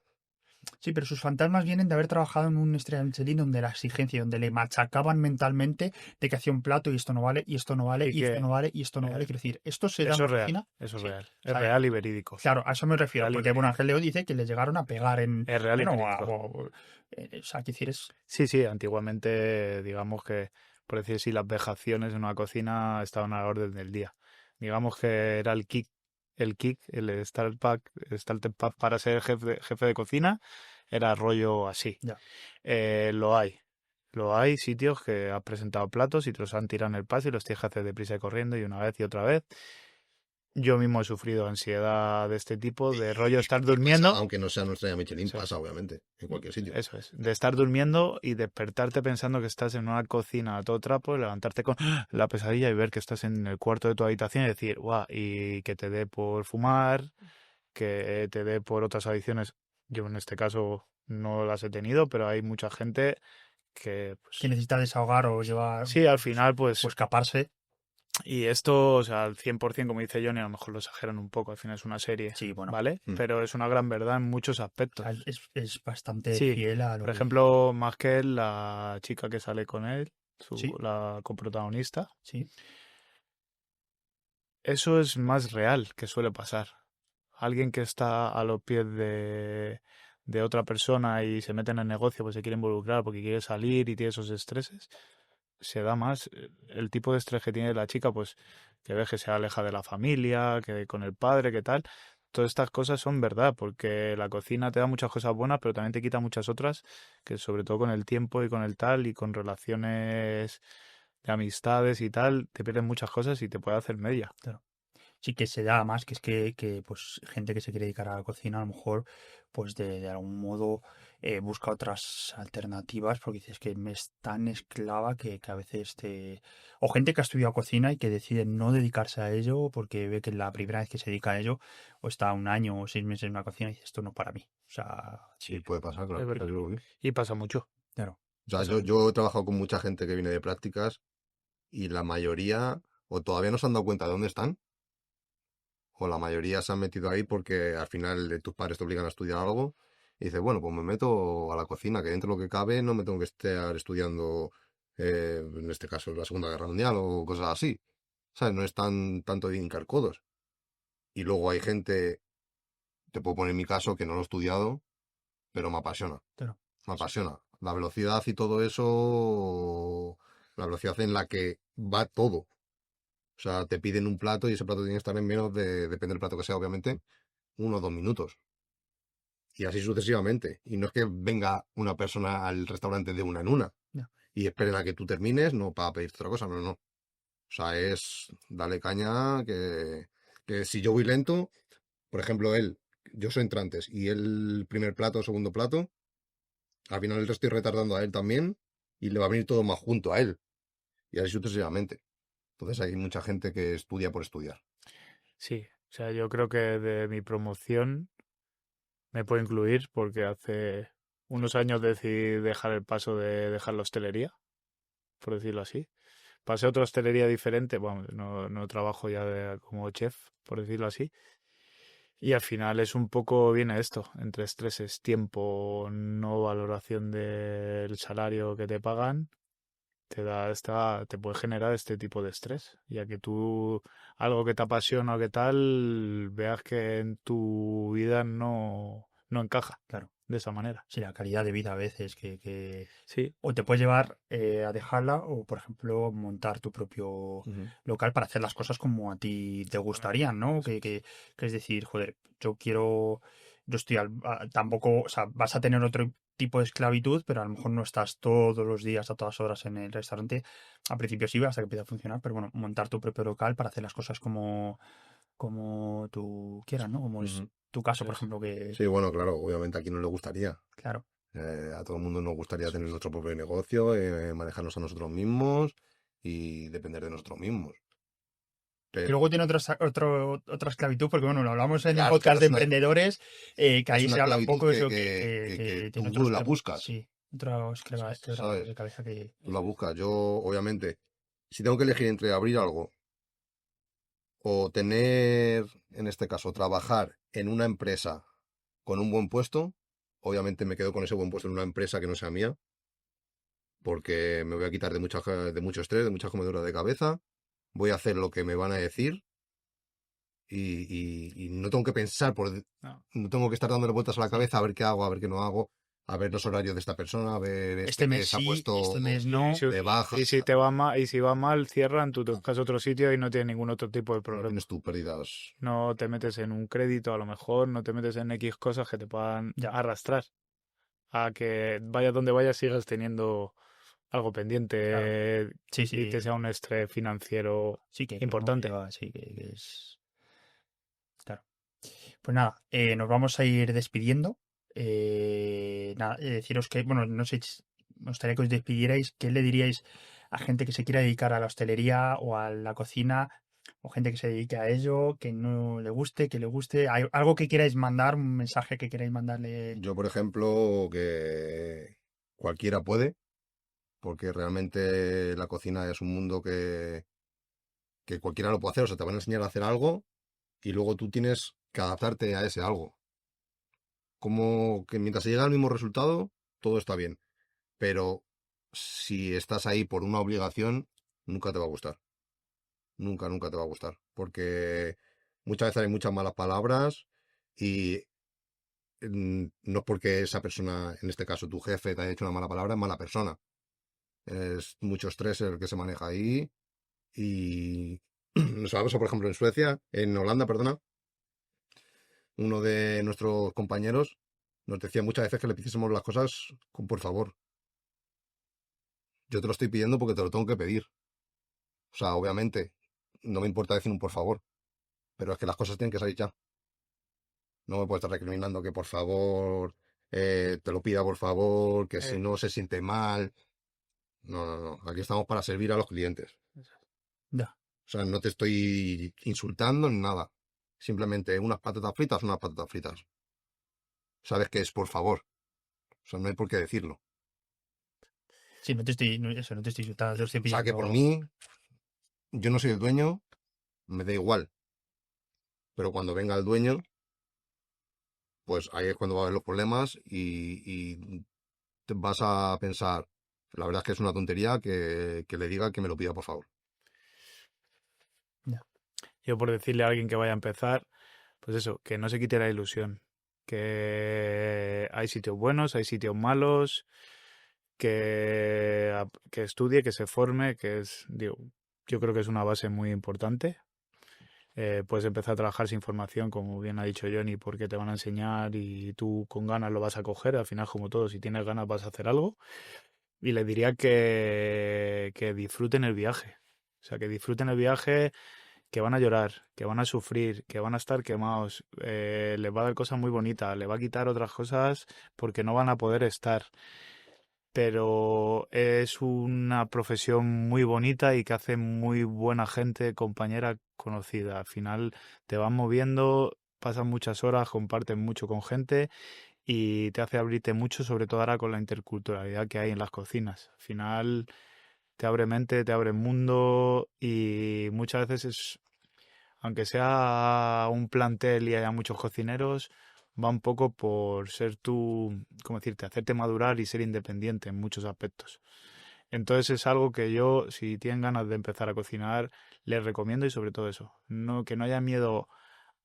Sí, pero sus fantasmas vienen de haber trabajado en un estrella Michelin donde la exigencia, donde le machacaban mentalmente de que hacía un plato y esto no vale, y esto no vale, Y y esto que no vale, y esto no vale. eh, Quiero decir, ¿esto se da en eso la es real, cocina? eso es Sí. real. O Es sea, real y verídico. claro, a eso me refiero, Real y porque bueno, verídico. Ángel Leo dice que le llegaron a pegar en... Es real y Bueno, verídico. o sea, quiero decir, es... Sí, sí, antiguamente, digamos que, por decir así, las vejaciones en una cocina estaban a la orden del día. Digamos que era el starter pack para ser jefe de cocina, era rollo así. Ya. Lo hay. Lo hay sitios que has presentado platos y te los han tirado en el paso y los tienes que hacer deprisa y corriendo y una vez y otra vez. Yo mismo he sufrido ansiedad de este tipo, de rollo estar y pasa, durmiendo. aunque no sea nuestra estrella Michelin, Eso es. pasa obviamente, en cualquier sitio. Eso es, de estar durmiendo y despertarte pensando que estás en una cocina a todo trapo, y levantarte con la pesadilla y ver que estás en el cuarto de tu habitación y decir, guau, y que te dé por fumar, que te dé por otras adicciones. Yo en este caso no las he tenido, pero hay mucha gente que, Que pues, necesita desahogar o llevar... sí, al final, o pues, escaparse. y esto, o sea, al 100%, como dice Johnny, a lo mejor lo exageran un poco, al final es una serie, Sí, bueno, ¿vale? Mm. Pero es una gran verdad en muchos aspectos. es bastante Sí, fiel a lo por que... ejemplo, más que él, la chica que sale con él, Sí, la coprotagonista, sí, eso es más real que suele pasar. Alguien que está a los pies de otra persona y se mete en el negocio, pues se quiere involucrar porque quiere salir y tiene esos estreses, se da más el tipo de estrés que tiene la chica, pues que ves que se aleja de la familia, que con el padre, que tal. Todas estas cosas son verdad, porque la cocina te da muchas cosas buenas, pero también te quita muchas otras, que sobre todo con el tiempo y con el tal y con relaciones de amistades y tal, te pierdes muchas cosas y te puede hacer media. claro. Sí que se da más, que es que pues gente que se quiere dedicar a la cocina a lo mejor pues de algún modo busca otras alternativas porque dices que me es tan esclava que a veces te... O gente que ha estudiado cocina y que decide no dedicarse a ello porque ve que la primera vez que se dedica a ello o está un año o 6 meses en una cocina y dice esto no es para mí. O sea, Sí, Sí, puede pasar, es claro. verdad. Desde luego que sí. Y pasa mucho. claro, O sea, pasa mucho. yo he trabajado con mucha gente que viene de prácticas y la mayoría o todavía no se han dado cuenta de dónde están, o la mayoría se han metido ahí porque al final tus padres te obligan a estudiar algo y dices, bueno, pues me meto a la cocina, que dentro de lo que cabe no me tengo que estar estudiando, en este caso, la Segunda Guerra Mundial o cosas así. ¿Sabes? No es tanto de hincar codos. Y luego hay gente, te puedo poner mi caso, que no lo he estudiado, pero me apasiona. Claro. Me apasiona. La velocidad y todo eso, la velocidad en la que va todo. O sea, te piden un plato y ese plato tiene que estar en menos de, depende del plato que sea, obviamente, 1 o 2 minutos. Y así sucesivamente. Y no es que venga una persona al restaurante de una en una Ya. y esperen a que tú termines, no para pedirte otra cosa, no, no. O sea, es dale caña que si yo voy lento, por ejemplo, yo soy entrantes y el primer plato o segundo plato, al final le estoy retardando a él también y le va a venir todo más junto a él. Y así sucesivamente. Entonces hay mucha gente que estudia por estudiar. Sí, o sea, yo creo que de mi promoción me puedo incluir porque hace unos años decidí dejar el paso de dejar la hostelería, por decirlo así. Pasé a otra hostelería diferente, bueno, no trabajo ya como chef, por decirlo así. Y al final es un poco, viene esto, entre estreses, tiempo, no valoración del salario que te pagan, te puede generar este tipo de estrés, ya que tú, algo que te apasiona o que tal, veas que en tu vida no encaja Claro. de esa manera. Sí, la calidad de vida a veces que Sí, o te puede llevar a dejarla o, por ejemplo, montar tu propio Ujú. local para hacer las cosas como a ti te gustarían, ¿no? Que es decir, joder, yo estoy tampoco, o sea, vas a tener otro tipo de esclavitud, pero a lo mejor no estás todos los días a todas horas en el restaurante. Al principio sí, hasta que empiece a funcionar, pero bueno, montar tu propio local para hacer las cosas como tú quieras, ¿no? Como es Ujú. tu caso, eso por es, ejemplo, que, Sí, bueno, claro, obviamente aquí no le gustaría. claro. A todo el mundo nos gustaría eso tener es. nuestro propio negocio, manejarnos a nosotros mismos y depender de nosotros mismos. Que Pero, luego tiene otra esclavitud, porque bueno, lo hablamos en el claro, podcast claro, de emprendedores, que es ahí una se habla un esclavitud poco de eso, que que tiene tú otros, la buscas, sí, otros quebraderos ¿sabes? de cabeza que... Tú la buscas. Yo, obviamente, si tengo que elegir entre abrir algo o tener, en este caso, trabajar en una empresa con un buen puesto. Obviamente me quedo con ese buen puesto en una empresa que no sea mía, porque me voy a quitar de mucho estrés, de mucha comedura de cabeza. Voy a hacer lo que me van a decir y no tengo que pensar, No. no tengo que estar dándole vueltas a la Sí. cabeza a ver qué hago, a ver qué no hago, a ver los horarios de esta persona, a ver Este que mes se ha sí, puesto este mes Y no. si, de baja. y si te va mal, y si va mal, cierran, tú te buscas otro sitio y no tienes ningún otro tipo de No problema. tienes tú pérdidas. No te metes en un crédito, a lo mejor, no te metes en X cosas que te puedan Ya. arrastrar a que vayas donde vayas sigas teniendo algo Claro. pendiente Sí, y te sí. sea un estrés financiero Sí, que importante. conlleva, sí, que es. Claro. Pues nada, nos vamos a ir despidiendo. Nada, deciros que, bueno, no sé, me gustaría que os despidierais. ¿Qué le diríais a gente que se quiera dedicar a la hostelería o a la cocina, o gente que se dedique a ello, que no le guste, que le guste? ¿Hay algo que queráis mandar, un mensaje que queráis mandarle? Yo, por ejemplo, que cualquiera puede, porque realmente la cocina es un mundo que cualquiera lo puede hacer. O sea, te van a enseñar a hacer algo y luego tú tienes que adaptarte a ese algo. Como que mientras se llega al mismo resultado, todo está bien. Pero si estás ahí por una obligación, nunca te va a gustar. Nunca, nunca te va a gustar. Porque muchas veces hay muchas malas palabras y no es porque esa persona, en este caso tu jefe, te haya hecho una mala palabra, es mala persona. Es mucho estrés el que se maneja ahí. Y nos ha pasado, por ejemplo, en Suecia, en Holanda, perdona, uno de nuestros compañeros nos decía muchas veces que le pidiésemos las cosas con por favor. Yo te lo estoy pidiendo porque te lo tengo que pedir. O sea, obviamente, no me importa decir un por favor, pero es que las cosas tienen que salir ya. No me puedes estar recriminando que por favor te lo pida por favor, que si Eh, no se siente mal. No, no, no. Aquí estamos para servir a los clientes. Ya. O sea, no te estoy insultando ni nada. Simplemente unas patatas fritas. Sabes que es por favor. O sea, no hay por qué decirlo. Sí, no te estoy, eso, no te estoy insultando, te lo estoy O sea, que por pidiendo. mí, yo no soy el dueño, me da igual. Pero cuando venga el dueño, pues ahí es cuando va a haber los problemas y te vas a pensar, la verdad es que es una tontería que le diga que me lo pida, por favor. Ya. yo por decirle a alguien que vaya a empezar, pues eso, que no se quite la ilusión, que hay sitios buenos, hay sitios malos, que estudie, que se forme, que es, digo, yo creo que es una base muy importante. Puedes empezar a trabajar sin formación, como bien ha dicho Johnny, porque te van a enseñar y tú con ganas lo vas a coger. Al final, como todo, si tienes ganas vas a hacer algo. Y les diría que disfruten el viaje. O sea, que disfruten el viaje, que van a llorar, que van a sufrir, que van a estar quemados. Les va a dar cosas muy bonitas, les va a quitar otras cosas porque no van a poder estar, pero es una profesión muy bonita y que hace muy buena gente, compañera conocida. Al final te vas moviendo, pasan muchas horas, comparten mucho con gente y te hace abrirte mucho, sobre todo ahora con la interculturalidad que hay en las cocinas. Al final te abre mente, te abre mundo y muchas veces es, aunque sea un plantel y haya muchos cocineros, va un poco por ser tú, ¿cómo decirte?, hacerte madurar y ser independiente en muchos aspectos. Entonces es algo que yo, si tienen ganas de empezar a cocinar, les recomiendo y sobre todo eso, no, que no haya miedo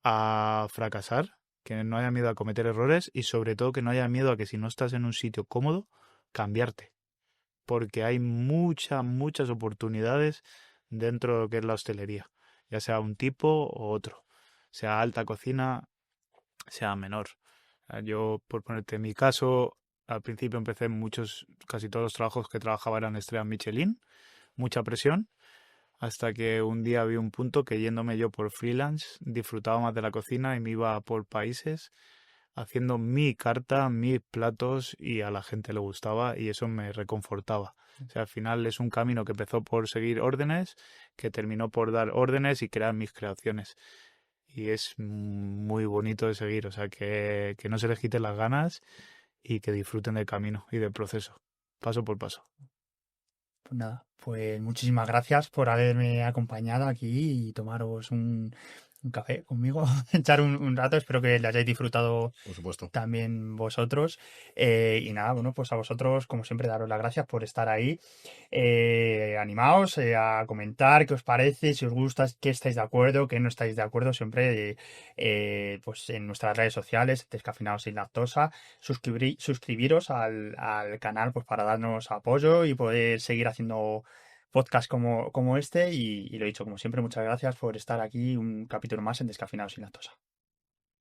a fracasar, que no haya miedo a cometer errores y sobre todo que no haya miedo a que si no estás en un sitio cómodo, cambiarte, porque hay muchas oportunidades dentro de lo que es la hostelería, ya sea un tipo o otro, sea alta cocina, sea menor. Yo, por ponerte en mi caso, al principio empecé muchos, casi todos los trabajos que trabajaba eran estrellas Michelin, mucha presión, hasta que un día vi un punto que yéndome yo por freelance disfrutaba más de la cocina y me iba por países haciendo mi carta, mis platos y a la gente le gustaba y eso me reconfortaba. O sea, al final es un camino que empezó por seguir órdenes, que terminó por dar órdenes y crear mis creaciones. Y es muy bonito de seguir, o sea, que no se les quiten las ganas y que disfruten del camino y del proceso, paso por paso. Pues nada, pues muchísimas gracias por haberme acompañado aquí y tomaros un café conmigo, echar un rato. Espero que le hayáis disfrutado Por supuesto. también vosotros. Y nada, bueno, pues a vosotros, como siempre, daros las gracias por estar ahí. Animaos a comentar qué os parece, si os gusta, qué estáis de acuerdo, qué no estáis de acuerdo, siempre pues en nuestras redes sociales, Descafeinados sin lactosa. Suscribiros al canal pues para darnos apoyo y poder seguir haciendo podcast como este. Y lo dicho, como siempre, muchas gracias por estar aquí un capítulo más en Descafeinados sin lactosa.